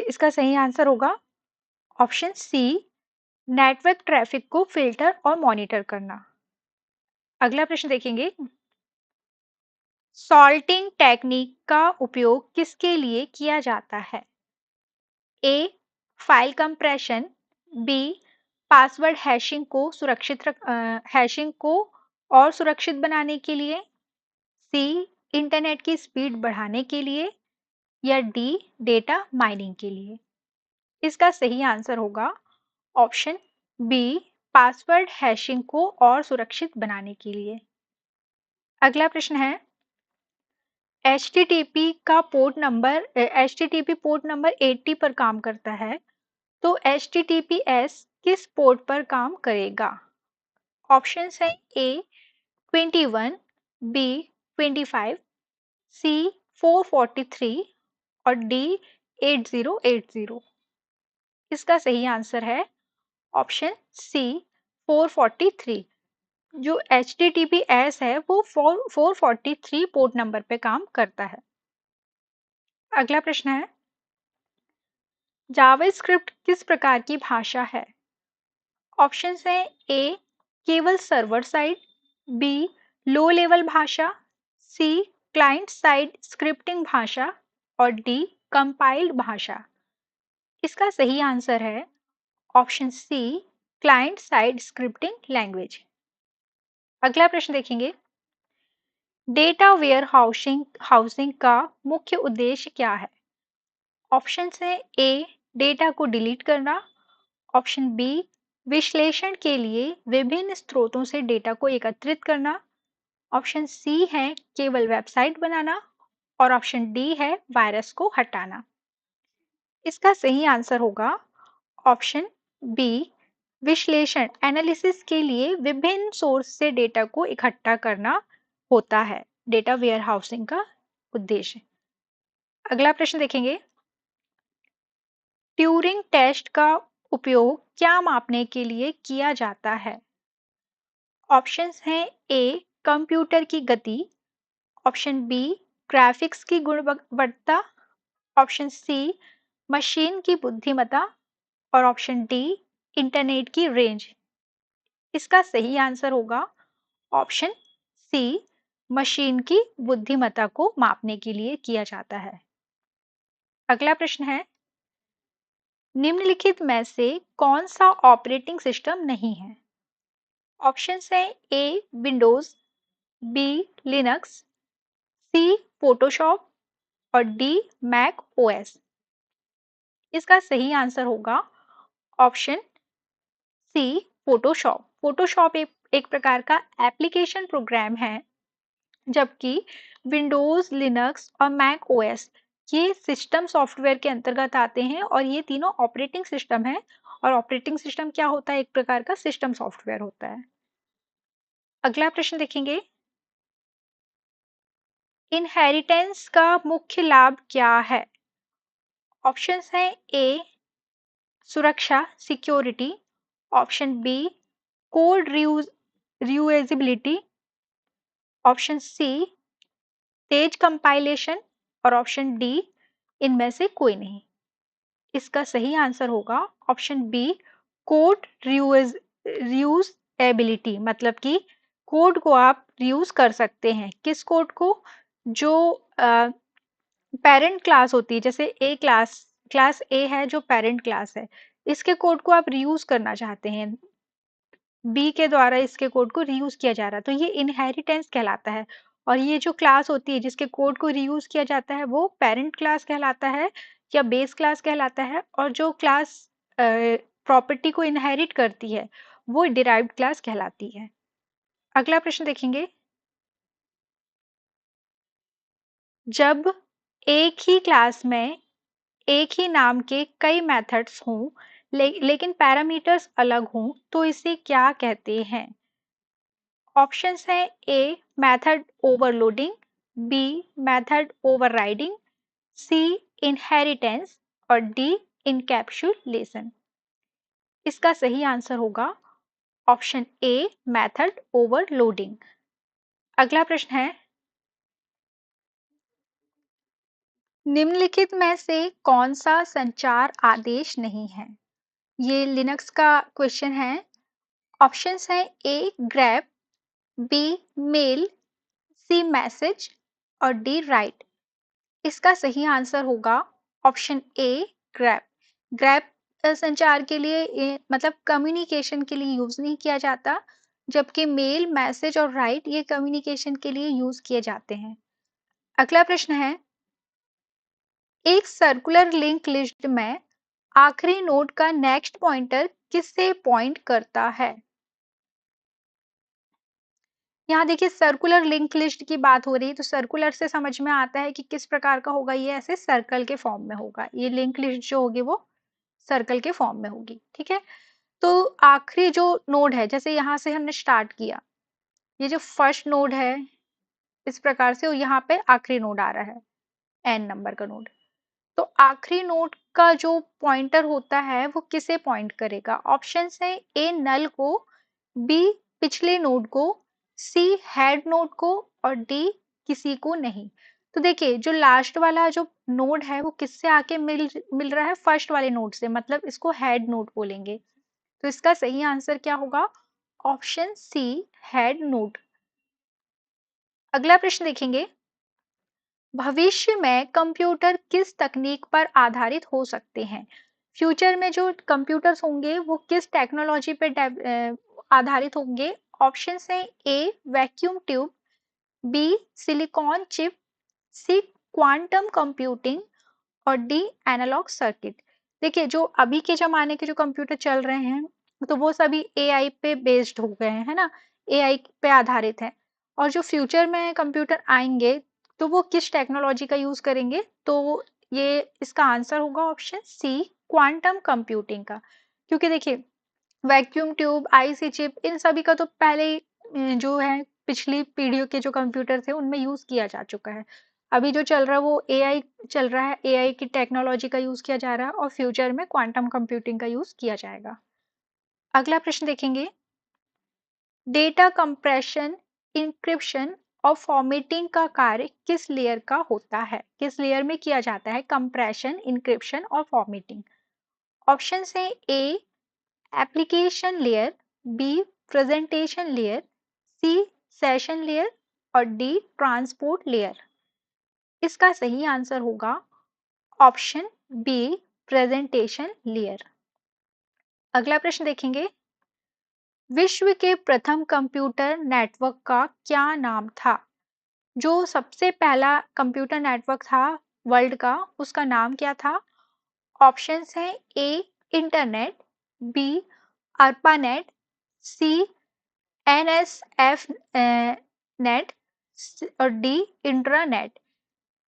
इसका सही आंसर होगा ऑप्शन सी नेटवर्क ट्रैफिक को फिल्टर और मॉनिटर करना। अगला प्रश्न देखेंगे, सॉल्टिंग टेक्निक का उपयोग किसके लिए किया जाता है? A file compression, B password hashing को और सुरक्षित बनाने के लिए, सी इंटरनेट की स्पीड बढ़ाने के लिए, या डी डेटा माइनिंग के लिए? इसका सही आंसर होगा ऑप्शन बी, पासवर्ड हैशिंग को और सुरक्षित बनाने के लिए। अगला प्रश्न है, HTTP पोर्ट नंबर 80 पर काम करता है, तो HTTPS किस पोर्ट पर काम करेगा? ऑप्शंस है ए 21, बी 25, सी 443 और डी 8080। इसका सही आंसर है ऑप्शन सी 443। जो HTTPS है वो 443 पोर्ट नंबर पे काम करता है। अगला प्रश्न है, जावास्क्रिप्ट किस प्रकार की भाषा है? ऑप्शंस हैं ए केवल server side, B low level भाषा, सी क्लाइंट साइड स्क्रिप्टिंग भाषा और डी कंपाइल्ड भाषा। इसका सही आंसर है option C client side scripting language. अगला प्रश्न देखेंगे, डेटा वेयर हाउसिंग का मुख्य उद्देश्य क्या है? ऑप्शंस हैं ए डेटा को डिलीट करना, ऑप्शन बी विश्लेषण के लिए विभिन्न स्रोतों से डेटा को एकत्रित करना, ऑप्शन सी है केवल वेबसाइट बनाना और ऑप्शन डी है वायरस को हटाना। इसका सही आंसर होगा ऑप्शन बी, विश्लेषण एनालिसिस के लिए विभिन्न सोर्स से डेटा को इकट्ठा करना होता है डेटा वेयर हाउसिंग का उद्देश्य। अगला प्रश्न देखेंगे, ट्यूरिंग टेस्ट का उपयोग क्या मापने के लिए किया जाता है? ऑप्शंस हैं ए कंप्यूटर की गति, ऑप्शन बी ग्राफिक्स की गुणवत्ता, ऑप्शन सी मशीन की बुद्धिमत्ता और ऑप्शन डी इंटरनेट की रेंज। इसका सही आंसर होगा ऑप्शन सी, मशीन की बुद्धिमत्ता को मापने के लिए किया जाता है। अगला प्रश्न है, निम्नलिखित में से कौन सा ऑपरेटिंग सिस्टम नहीं है? ऑप्शंस हैं A Windows, B Linux, C Photoshop और डी मैक ओएस। इसका सही आंसर होगा ऑप्शन सी फोटोशॉप। फोटोशॉप एक प्रकार का एप्लीकेशन प्रोग्राम है, जबकि विंडोज, लिनक्स और मैक ओएस ये सिस्टम सॉफ्टवेयर के अंतर्गत आते हैं और ये तीनों ऑपरेटिंग सिस्टम है। और ऑपरेटिंग सिस्टम क्या होता है? एक प्रकार का सिस्टम सॉफ्टवेयर होता है। अगला प्रश्न देखेंगे, इनहेरिटेंस का मुख्य लाभ क्या है? ऑप्शंस हैं ए सुरक्षा security, option B code reusability, option C तेज कंपाइलेशन और ऑप्शन डी इनमें से कोई नहीं। इसका सही आंसर होगा ऑप्शन बी कोड रीयूजेबिलिटी, मतलब कि कोड को आप रीयूज कर सकते हैं। किस कोड को? जो पेरेंट क्लास होती है, जैसे क्लास ए है जो पेरेंट क्लास है, इसके कोड को आप रीयूज करना चाहते हैं, बी के द्वारा इसके कोड को रीयूज किया जा रहा है, तो ये इनहेरिटेंस कहलाता है। और ये जो क्लास होती है जिसके कोड को रीयूज किया जाता है वो पेरेंट क्लास कहलाता है या बेस क्लास कहलाता है, और जो क्लास प्रॉपर्टी को इनहेरिट करती है वो डिराइव्ड क्लास कहलाती है। अगला प्रश्न देखेंगे, जब एक ही क्लास में एक ही नाम के कई मेथड्स हों लेकिन पैरामीटर्स अलग हों तो इसे क्या कहते हैं? ऑप्शंस हैं A method overloading, B method overriding, C inheritance और डी इनकैप्सुलेशन। इसका सही आंसर होगा ऑप्शन ए मेथड ओवरलोडिंग। अगला प्रश्न है, निम्नलिखित में से कौन सा संचार आदेश नहीं है? ये लिनक्स का क्वेश्चन है। ऑप्शंस हैं ए grab, B mail, see message और डी राइट। इसका सही आंसर होगा ऑप्शन ए ग्रैब। ग्रैब संचार के लिए मतलब कम्युनिकेशन के लिए यूज नहीं किया जाता, जबकि मेल, मैसेज और राइट ये कम्युनिकेशन के लिए यूज किए जाते हैं। अगला प्रश्न है, एक सर्कुलर लिंक लिस्ट में आखिरी नोड का नेक्स्ट पॉइंटर किससे पॉइंट करता है? यहाँ देखिए सर्कुलर लिंक लिस्ट की बात हो रही है, तो सर्कुलर से समझ में आता है कि किस प्रकार का होगा, ये ऐसे सर्कल के फॉर्म में होगा। ये लिंक लिस्ट जो होगी वो सर्कल के फॉर्म में होगी, ठीक है। तो आखिरी जो नोड है, जैसे यहाँ से हमने स्टार्ट किया, ये जो फर्स्ट नोड है इस प्रकार से, और यहाँ पे आखिरी नोड आ रहा है एन नंबर का नोड। तो आखिरी नोड का जो पॉइंटर होता है वो किसे पॉइंट करेगा? ऑप्शन है ए नल को, बी पिछले नोड को, सी हेड नोड को, और डी किसी को नहीं। तो देखिए जो लास्ट वाला जो नोड है वो किससे आके मिल मिल रहा है? फर्स्ट वाले नोड से, मतलब इसको हेड नोड बोलेंगे। तो इसका सही आंसर क्या होगा? Option C, head node. अगला प्रश्न देखेंगे, भविष्य में कंप्यूटर किस तकनीक पर आधारित हो सकते हैं? फ्यूचर में जो कंप्यूटर्स होंगे वो किस टेक्नोलॉजी पे आधारित होंगे? ऑप्शन है A vacuum tube, B silicon chip, C quantum computing, और डी एनालॉग सर्किट। देखिए जो अभी के जमाने के जो कंप्यूटर चल रहे हैं तो वो सभी एआई पे बेस्ड हो गए हैं, है ना, एआई पे आधारित है। और जो फ्यूचर में कंप्यूटर आएंगे तो वो किस टेक्नोलॉजी का यूज करेंगे? तो ये इसका आंसर होगा ऑप्शन सी, क्वांटम कंप्यूटिंग का। क्योंकि देखिए वैक्यूम ट्यूब, आईसी चिप, इन सभी का तो पहले ही जो है पिछली पीढ़ियों के जो कंप्यूटर थे उनमें यूज किया जा चुका है। अभी जो चल रहा है वो एआई चल रहा है, एआई की टेक्नोलॉजी का यूज किया जा रहा है, और फ्यूचर में क्वांटम कंप्यूटिंग का यूज किया जाएगा। अगला प्रश्न देखेंगे, डेटा कंप्रेशन, इंक्रिप्शन और फॉर्मेटिंग का कार्य किस लेयर का होता है? किस लेयर में किया जाता है कंप्रेशन, इंक्रिप्शन और फॉर्मेटिंग? ऑप्शन है A application layer, B presentation layer, C session layer, और डी ट्रांसपोर्ट लेयर। इसका सही आंसर होगा ऑप्शन बी, प्रेजेंटेशन लेयर। अगला प्रश्न देखेंगे, विश्व के प्रथम कंप्यूटर नेटवर्क का क्या नाम था? जो सबसे पहला कंप्यूटर नेटवर्क था वर्ल्ड का, उसका नाम क्या था? ऑप्शंस हैं ए इंटरनेट, बी अर्पानेट, सी एनएसएफ नेट, और डी इंट्रानेट।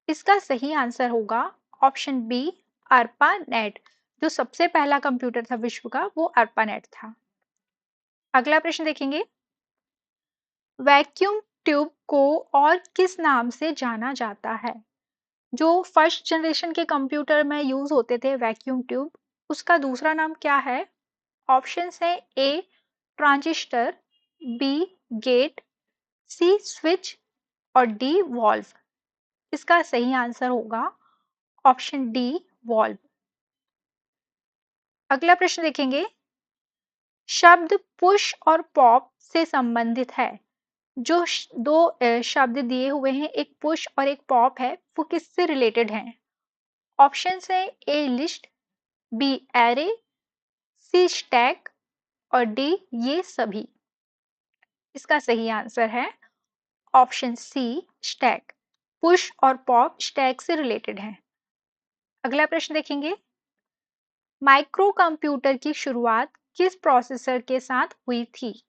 इसका सही आंसर होगा ऑप्शन बी, अर्पा नेट। जो सबसे पहला कंप्यूटर था विश्व का वो अर्पा नेट था। अगला प्रश्न देखेंगे, वैक्यूम ट्यूब को और किस नाम से जाना जाता है? जो फर्स्ट जनरेशन के कंप्यूटर में यूज होते थे वैक्यूम ट्यूब, उसका दूसरा नाम क्या है? ऑप्शंस है A transistor, B gate, C switch, और डी वॉल्व। इसका सही आंसर होगा ऑप्शन डी, वॉल्व। अगला प्रश्न देखेंगे, शब्द पुश और पॉप से संबंधित है। जो दो शब्द दिए हुए हैं, एक पुश और एक पॉप है, वो किससे रिलेटेड हैं? ऑप्शन है ए लिस्ट, बी एरे, सी स्टैक, और डी ये सभी। इसका सही आंसर है ऑप्शन सी, स्टैक। पुश और पॉप स्टैक से रिलेटेड हैं। अगला प्रश्न देखेंगे, माइक्रो कंप्यूटर की शुरुआत किस प्रोसेसर के साथ हुई थी?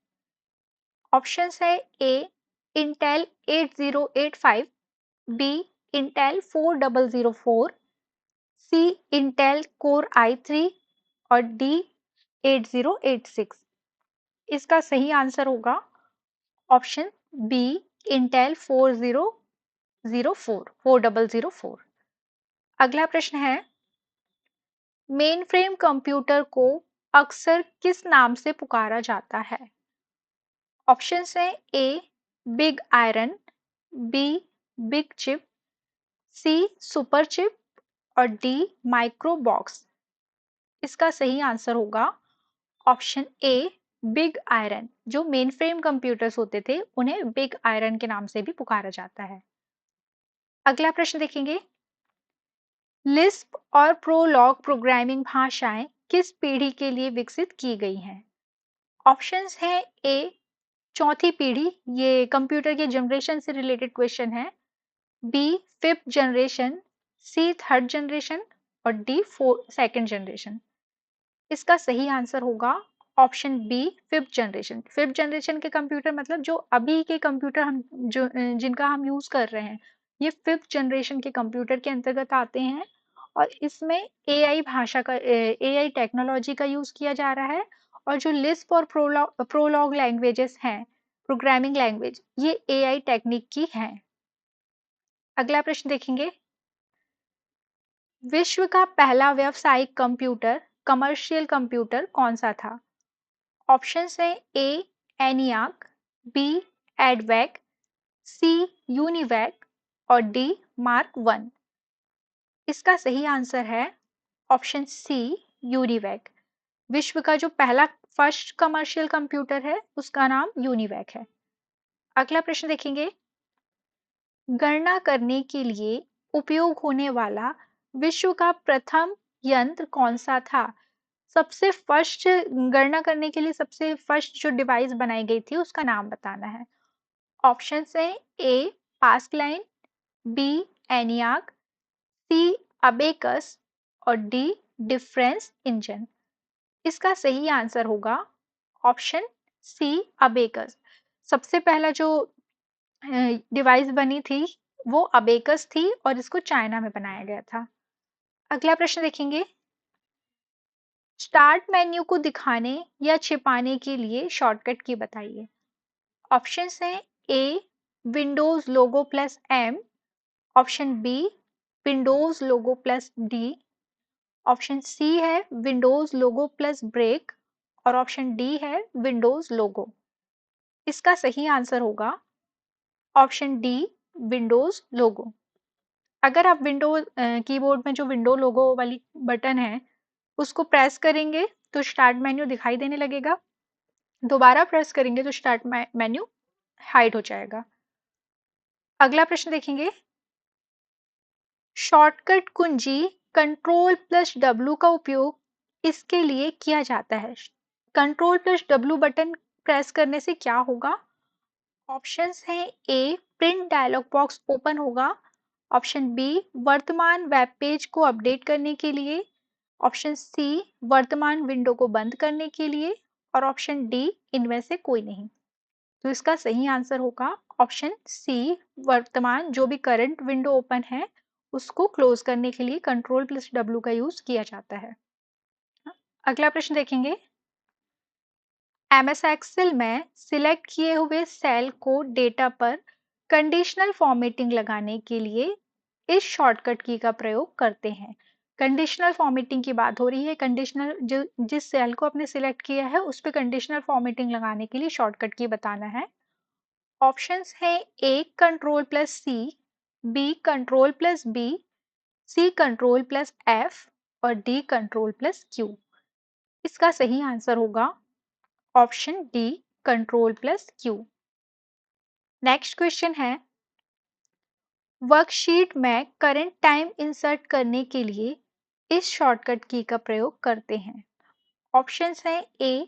ऑप्शंस है ए इंटेल 8085, बी इंटेल 4004, सी इंटेल कोर i3, और डी 8086। इसका सही आंसर होगा ऑप्शन बी, इंटेल 4004। अगला प्रश्न है, मेनफ्रेम कंप्यूटर को अक्सर किस नाम से पुकारा जाता है? ऑप्शंस हैं A big iron, B big chip, C super chip, और डी माइक्रो बॉक्स। इसका सही आंसर होगा ऑप्शन ए, बिग आयरन। जो मेनफ्रेम कंप्यूटर्स होते थे उन्हें बिग आयरन के नाम से भी पुकारा जाता है। अगला प्रश्न देखेंगे, लिस्प और प्रोलॉग प्रोग्रामिंग भाषाएं किस पीढ़ी के लिए विकसित की गई हैं? ऑप्शंस हैं ए चौथी पीढ़ी, ये कंप्यूटर के जनरेशन से रिलेटेड क्वेश्चन है, B fifth generation, C third generation और डी सेकंड जनरेशन। इसका सही आंसर होगा option B fifth generation. Fifth generation के कंप्यूटर मतलब जो अभी के कंप्यूटर हम जिनका हम यूज कर रहे हैं, ये फिफ्थ जनरेशन के कंप्यूटर के अंतर्गत आते हैं। और इसमें एआई भाषा का एआई टेक्नोलॉजी का यूज किया जा रहा है। और जो लिस्प और प्रोलॉग लैंग्वेजेस हैं, प्रोग्रामिंग लैंग्वेज, ये एआई टेक्निक की हैं। अगला प्रश्न देखेंगे। विश्व का पहला व्यावसायिक कंप्यूटर, कमर्शियल कंप्यूटर कौन सा था? ऑप्शंस है ए एनियाक, बी एडवैक, सी यूनिवैक और डी मार्क वन। इसका सही आंसर है ऑप्शन सी यूनिवैक। विश्व का जो पहला फर्स्ट कमर्शियल कंप्यूटर है उसका नाम यूनिवैक है। अगला प्रश्न देखेंगे। गणना करने के लिए उपयोग होने वाला विश्व का प्रथम यंत्र कौन सा था? सबसे फर्स्ट गणना करने के लिए सबसे फर्स्ट जो डिवाइस बनाई गई थी उसका नाम बताना है। ऑप्शन है ए पास्कलाइन, बी एनियाक, सी अबेकस और डी डिफरेंस इंजन। इसका सही आंसर होगा ऑप्शन सी अबेकस। सबसे पहला जो डिवाइस बनी थी वो अबेकस थी और इसको चाइना में बनाया गया था। अगला प्रश्न देखेंगे। स्टार्ट मेन्यू को दिखाने या छिपाने के लिए शॉर्टकट की बताइए। ऑप्शंस हैं A Windows logo plus M, option B Windows logo plus D, option C है विंडोज लोगो प्लस ब्रेक और ऑप्शन डी है विंडोज लोगो। इसका सही आंसर होगा ऑप्शन डी विंडोज लोगो। अगर आप विंडोज कीबोर्ड में जो विंडो लोगो वाली बटन है उसको प्रेस करेंगे तो स्टार्ट मेन्यू दिखाई देने लगेगा। दोबारा प्रेस करेंगे तो स्टार्ट मेन्यू हाइड हो जाएगा। अगला प्रश्न देखेंगे। शॉर्टकट कुंजी कंट्रोल प्लस डब्ल्यू का उपयोग इसके लिए किया जाता है। Control plus W button press करने से क्या होगा? ऑप्शंस हैं ए प्रिंट डायलॉग बॉक्स ओपन होगा, ऑप्शन बी वर्तमान वेब पेज को अपडेट करने के लिए, ऑप्शन सी वर्तमान विंडो को बंद करने के लिए और ऑप्शन डी इनमें से कोई नहीं। तो इसका सही आंसर होगा ऑप्शन सी वर्तमान जो भी करंट विंडो ओपन है उसको क्लोज करने के लिए कंट्रोल प्लस डब्ल्यू का यूज किया जाता है। अगला प्रश्न देखेंगे। एमएस एक्सेल में सिलेक्ट किए हुए सेल को डेटा पर कंडीशनल फॉर्मेटिंग लगाने के लिए इस शॉर्टकट की का प्रयोग करते हैं। कंडीशनल फॉर्मेटिंग की बात हो रही है। कंडीशनल जो जिस सेल को आपने सिलेक्ट किया है उस पर कंडीशनल फॉर्मेटिंग लगाने के लिए शॉर्टकट की बताना है। ऑप्शंस हैं A control plus C, B control plus B, C control plus F और डी कंट्रोल प्लस क्यू। इसका सही आंसर होगा option D control plus Q. Next question है। वर्कशीट में करंट टाइम इंसर्ट करने के लिए इस शॉर्टकट की का प्रयोग करते हैं। ऑप्शंस हैं A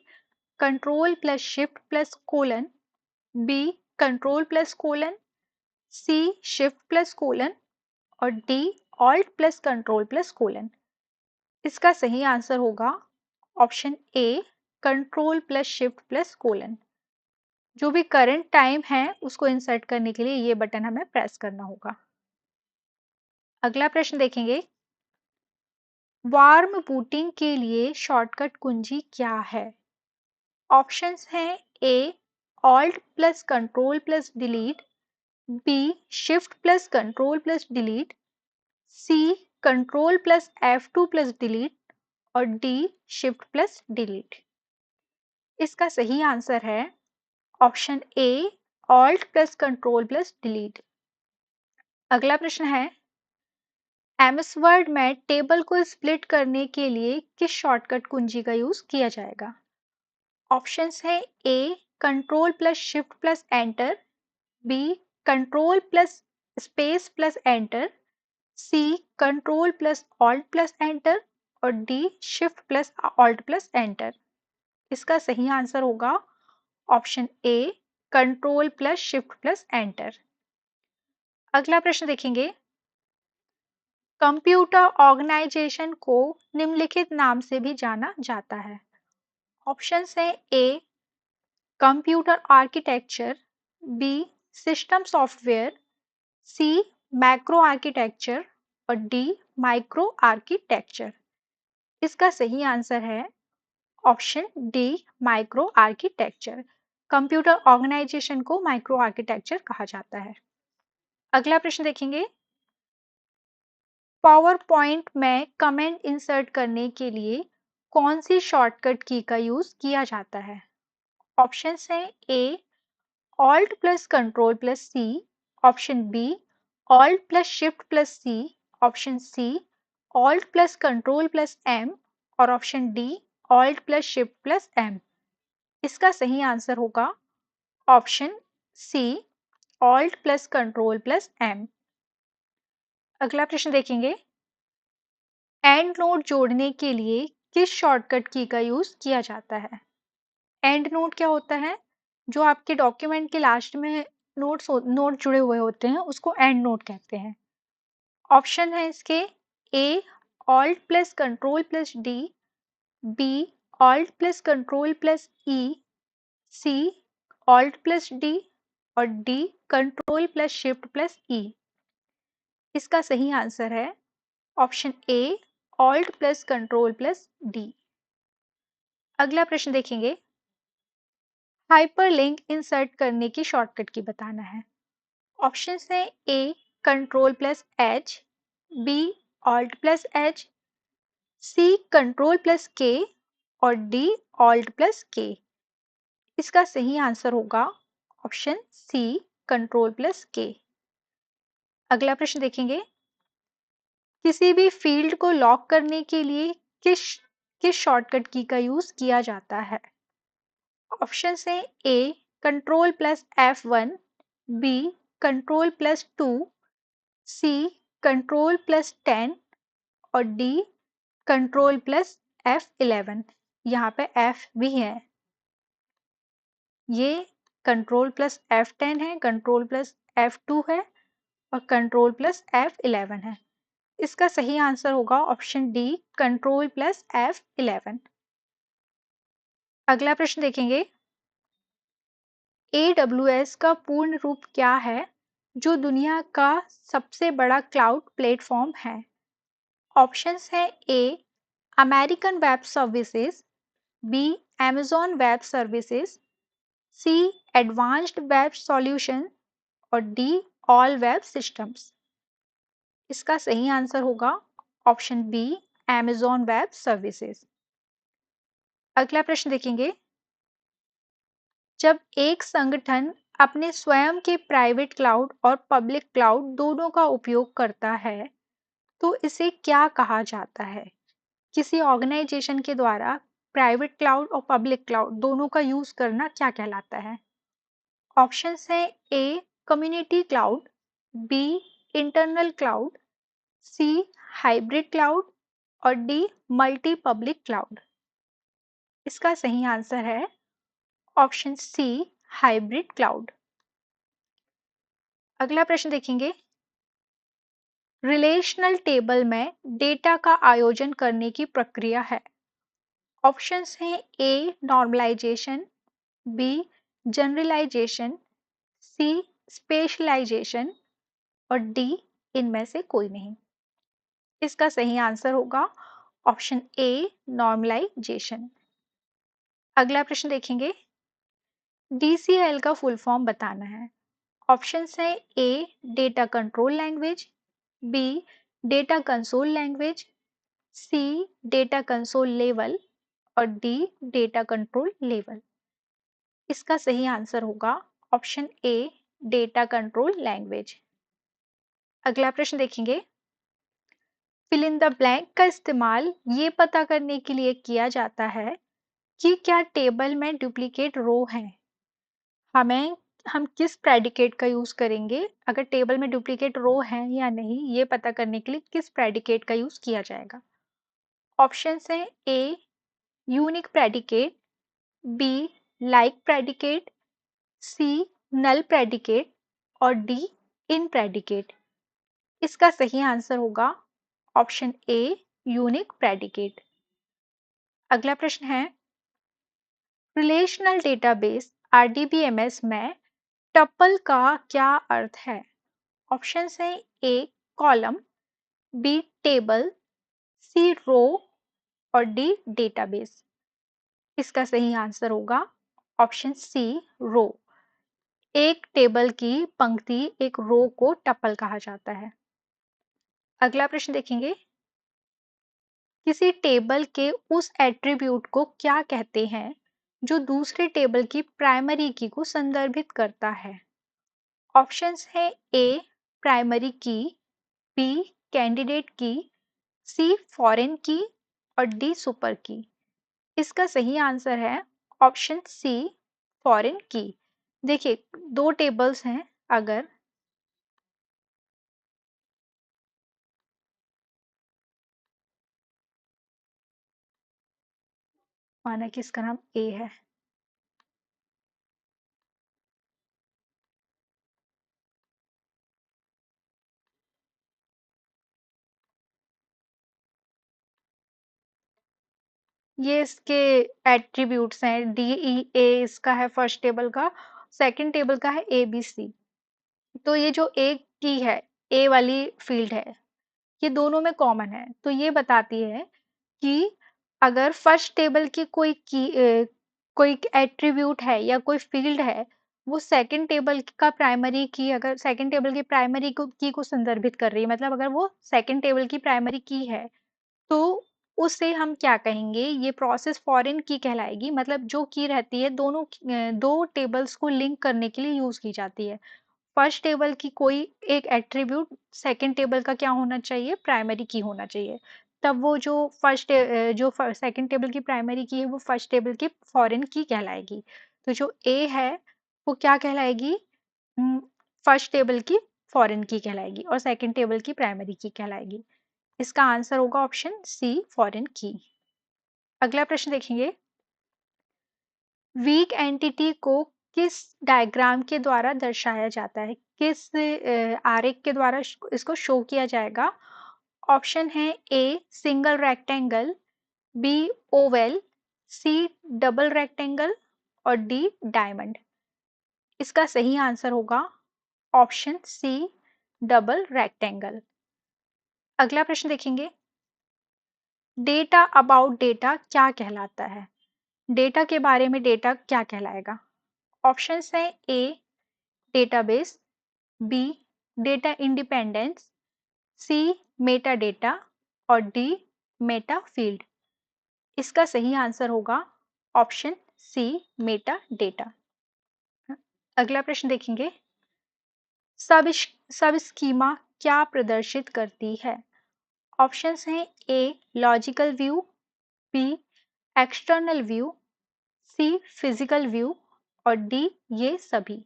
control plus shift plus colon, B control plus colon, C shift plus colon और D alt plus control plus colon. इसका सही आंसर होगा option A control plus shift plus colon. जो भी करंट टाइम है उसको insert करने के लिए ये बटन हमें प्रेस करना होगा। अगला प्रश्न देखेंगे। वार्म बूटिंग के लिए शॉर्टकट कुंजी क्या है? ऑप्शंस हैं A alt plus control plus delete, B shift plus control plus delete, C control plus F2 plus delete और डी शिफ्ट प्लस डिलीट। इसका सही आंसर है option A alt plus control plus delete. अगला प्रश्न है। MS word में table को split करने के लिए किस शॉर्टकट कुंजी का यूज किया जाएगा? ऑप्शंस है A control plus shift plus enter, B control plus space plus enter, C control plus alt plus enter और D shift plus alt plus enter. इसका सही आंसर होगा option A control plus shift plus enter. अगला प्रश्न देखेंगे। Computer organization को निम्नलिखित नाम से भी जाना जाता है। ऑप्शंस हैं A computer architecture, B system software, C macro architecture और डी माइक्रो आर्किटेक्चर। इसका सही आंसर है option D micro architecture. Computer organization को माइक्रो आर्किटेक्चर कहा जाता है। अगला प्रश्न देखेंगे, पावर पॉइंट में कमेंट इंसर्ट करने के लिए कौन सी शॉर्टकट की का यूज किया जाता है? ऑप्शंस हैं A alt plus control plus C, option B alt plus shift plus C, option C alt plus control plus M और option D alt plus shift plus M. इसका सही आंसर होगा option C alt plus control plus M. अगला प्रश्न देखेंगे, and note जोड़ने के लिए किस शॉर्टकट की का यूज किया जाता है? एंड नोट क्या होता है? जो आपके डॉक्यूमेंट के लास्ट में नोट जुड़े हुए होते हैं उसको एंड नोट कहते हैं। ऑप्शन है इसके A alt plus control plus D, B alt plus control plus E, C alt plus D और D control plus shift plus E. इसका सही आंसर है option A alt plus control plus D. अगला प्रश्न देखेंगे, hyperlink insert करने की shortcut की बताना है। ऑप्शन है A control plus H, B alt plus H, C control plus K और डी ऑल्ट प्लस के। इसका सही आंसर होगा ऑप्शन सी कंट्रोल प्लस के। अगला प्रश्न देखेंगे, किसी भी फील्ड को लॉक करने के लिए किस किस शॉर्टकट की का यूज किया जाता है? ऑप्शन है A control plus F1, B control plus 2, C control plus 10 और डी कंट्रोल प्लस F11। यहाँ पे F भी है, ये कंट्रोल प्लस F10 है, कंट्रोल प्लस F2 है और कंट्रोल प्लस F11 है। इसका सही आंसर होगा option D control plus F11। अगला प्रश्न देखेंगे, AWS का पूर्ण रूप क्या है जो दुनिया का सबसे बड़ा क्लाउड प्लेटफॉर्म है? ऑप्शंस है A American web services, B Amazon web services, C advanced web solution और डी ऑल वेब सिस्टम्स। इसका सही आंसर होगा option B Amazon web services. अगला प्रश्न देखेंगे, जब एक संगठन अपने स्वयं के प्राइवेट क्लाउड और पब्लिक क्लाउड दोनों का उपयोग करता है तो इसे क्या कहा जाता है? किसी ऑर्गेनाइजेशन के द्वारा प्राइवेट क्लाउड और पब्लिक क्लाउड दोनों का यूज करना क्या कहलाता है? ऑप्शंस हैं A community cloud, B internal cloud, C hybrid cloud और डी मल्टी पब्लिक क्लाउड। इसका सही आंसर है ऑप्शन सी हाइब्रिड क्लाउड। अगला प्रश्न देखेंगे, रिलेशनल टेबल में डेटा का आयोजन करने की प्रक्रिया है। ऑप्शंस हैं ए नॉर्मलाइजेशन, बी जनरलाइजेशन, सी स्पेशलाइजेशन और डी इनमें से कोई नहीं। इसका सही आंसर होगा ऑप्शन ए नॉर्मलाइजेशन। अगला प्रश्न देखेंगे, DCL का फुल फॉर्म बताना है। ऑप्शंस है A data control language, B data console language, C data console level और डी डेटा कंट्रोल लेवल। इसका सही आंसर होगा option A data control language. अगला प्रश्न देखेंगे, फिल इन द ब्लैंक का इस्तेमाल ये पता करने के लिए किया जाता है कि क्या टेबल में डुप्लीकेट रो है। हम किस प्रेडिकेट का यूज करेंगे अगर टेबल में डुप्लीकेट रो है या नहीं, ये पता करने के लिए किस प्रेडिकेट का यूज किया जाएगा? ऑप्शंस हैं A unique predicate, B like predicate, C null predicate और डी इन प्रेडिकेट। इसका सही आंसर होगा ऑप्शन ए यूनिक प्रेडिकेट। अगला प्रश्न है रिलेशनल डेटाबेस आरडीबीएमएस में टपल का क्या अर्थ है? ऑप्शन है ए कॉलम, बी टेबल, सी रो और डी डेटाबेस। इसका सही आंसर होगा ऑप्शन सी रो। एक टेबल की पंक्ति एक रो को टपल कहा जाता है। अगला प्रश्न देखेंगे किसी टेबल के उस एट्रीब्यूट को क्या कहते हैं जो दूसरे टेबल की प्राइमरी की को संदर्भित करता है? ऑप्शंस है ए प्राइमरी की, बी कैंडिडेट की, सी फॉरेन की और डी सुपर की। इसका सही आंसर है ऑप्शन सी फॉरेन की। देखिए दो टेबल्स हैं, अगर माना कि इसका नाम ए है, ये इसके एट्रीब्यूट्स हैं डी ई ए, इसका है फर्स्ट टेबल का, सेकंड टेबल का है ए बी सी। तो ये जो ए की है, ए वाली फील्ड है, ये दोनों में कॉमन है, तो ये बताती है कि अगर फर्स्ट टेबल की कोई एट्रीब्यूट है या कोई फील्ड है, वो सेकंड टेबल का प्राइमरी की, अगर सेकंड टेबल की प्राइमरी की को संदर्भित कर रही है, मतलब अगर वो सेकंड टेबल की प्राइमरी की है, तो उसे हम क्या कहेंगे, ये प्रोसेस फॉरेन की कहलाएगी। मतलब जो की रहती है दो टेबल्स को लिंक करने के लिए यूज की जाती है। फर्स्ट टेबल की कोई एक एट्रीब्यूट सेकंड टेबल का क्या होना चाहिए, प्राइमरी की होना चाहिए। तब वो जो सेकंड टेबल की प्राइमरी की है वो फर्स्ट टेबल की फॉरेन की कहलाएगी। तो जो ए है वो क्या कहलाएगी, फर्स्ट टेबल की फॉरेन की कहलाएगी और सेकंड टेबल की प्राइमरी की कहलाएगी। इसका आंसर होगा ऑप्शन सी फॉरेन की। अगला प्रश्न देखेंगे वीक एंटिटी को किस डायग्राम के द्वारा दर्शाया जाता है, किस आरेख के द्वारा इसको शो किया जाएगा? ऑप्शन है A single rectangle, B oval, C double rectangle और डी डायमंड। इसका सही आंसर होगा ऑप्शन सी डबल रेक्टेंगल। अगला प्रश्न देखेंगे डेटा अबाउट डेटा क्या कहलाता है? डेटा के बारे में डेटा क्या कहलाएगा? ऑप्शंस हैं ए डेटाबेस, बी डेटा इंडिपेंडेंस, सी मेटा डेटा और डी मेटा फील्ड। इसका सही आंसर होगा ऑप्शन सी मेटा डेटा। अगला प्रश्न देखेंगे सब सब स्कीमा क्या प्रदर्शित करती है? ऑप्शंस हैं A logical view, B external view, C physical view और डी ये सभी।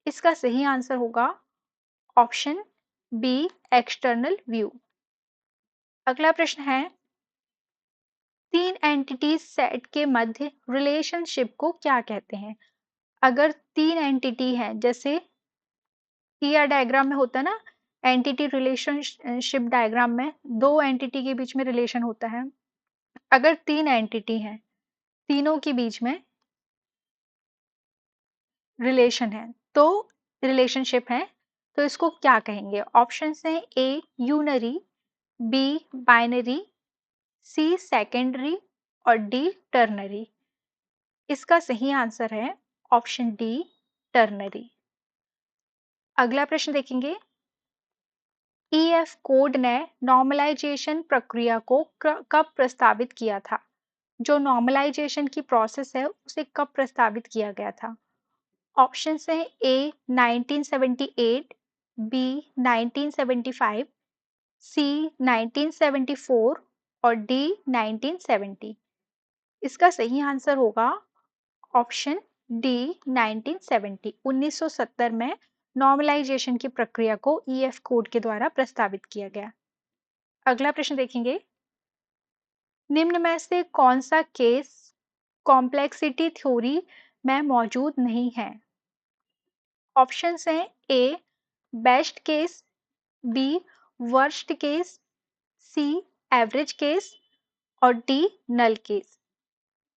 इसका सही आंसर होगा ऑप्शन बी एक्सटर्नल व्यू। अगला प्रश्न है तीन एंटिटीज सेट के मध्य रिलेशनशिप को क्या कहते हैं? अगर तीन एंटिटी हैं, जैसे ईआर डायग्राम में होता है ना, एंटिटी रिलेशनशिप डायग्राम में दो एंटिटी के बीच में रिलेशन होता है। अगर तीन एंटिटी हैं, तीनों के बीच में रिलेशन है, तो रिलेशनशिप है, तो इसको क्या कहेंगे? ऑप्शन है ए यूनरी, बी बाइनरी, सी सेकेंडरी और डी टर्नरी। इसका सही आंसर है ऑप्शन डी टर्नरी। अगला प्रश्न देखेंगे ईएफ कोड ने नॉर्मलाइजेशन प्रक्रिया को कब प्रस्तावित किया था? जो नॉर्मलाइजेशन की प्रोसेस है उसे कब प्रस्तावित किया गया था? ऑप्शन है ए 1978, बी 1975, सी 1974 और डी 1970। इसका सही आंसर होगा ऑप्शन डी 1970। 1970 में नॉर्मलाइजेशन की प्रक्रिया को ईएफ कोड के द्वारा प्रस्तावित किया गया। अगला प्रश्न देखेंगे निम्न में से कौन सा केस कॉम्प्लेक्सिटी थ्योरी में मौजूद नहीं है? ऑप्शंस हैं A best case, B worst case, C average case और डी नल केस।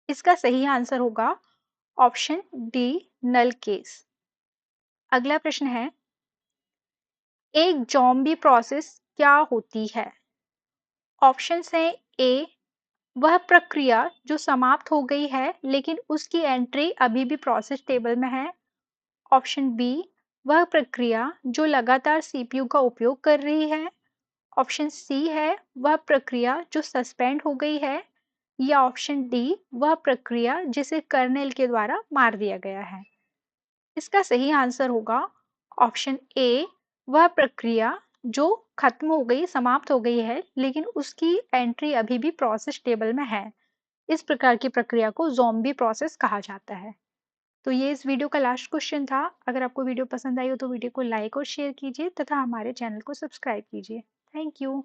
इसका सही आंसर होगा ऑप्शन डी नल केस। अगला प्रश्न है, एक ज़ॉम्बी प्रोसेस क्या होती है? ऑप्शंस हैं, ए वह प्रक्रिया जो समाप्त हो गई है लेकिन उसकी एंट्री अभी भी प्रोसेस टेबल में है। ऑप्शन बी वह प्रक्रिया जो लगातार सीपीयू का उपयोग कर रही है। ऑप्शन सी है वह प्रक्रिया जो सस्पेंड हो गई है। या ऑप्शन डी वह प्रक्रिया जिसे कर्नेल के द्वारा मार दिया गया है। इसका सही आंसर होगा ऑप्शन ए वह प्रक्रिया जो खत्म हो गई, समाप्त हो गई है लेकिन उसकी एंट्री अभी भी प्रोसेस टेबल में है। इस प्रकार की प्रक्रिया को ज़ॉम्बी प्रोसेस कहा जाता है। तो ये इस वीडियो का लास्ट क्वेश्चन था। अगर आपको वीडियो पसंद आई हो तो वीडियो को लाइक और शेयर कीजिए तथा हमारे चैनल को सब्सक्राइब कीजिए। Thank you.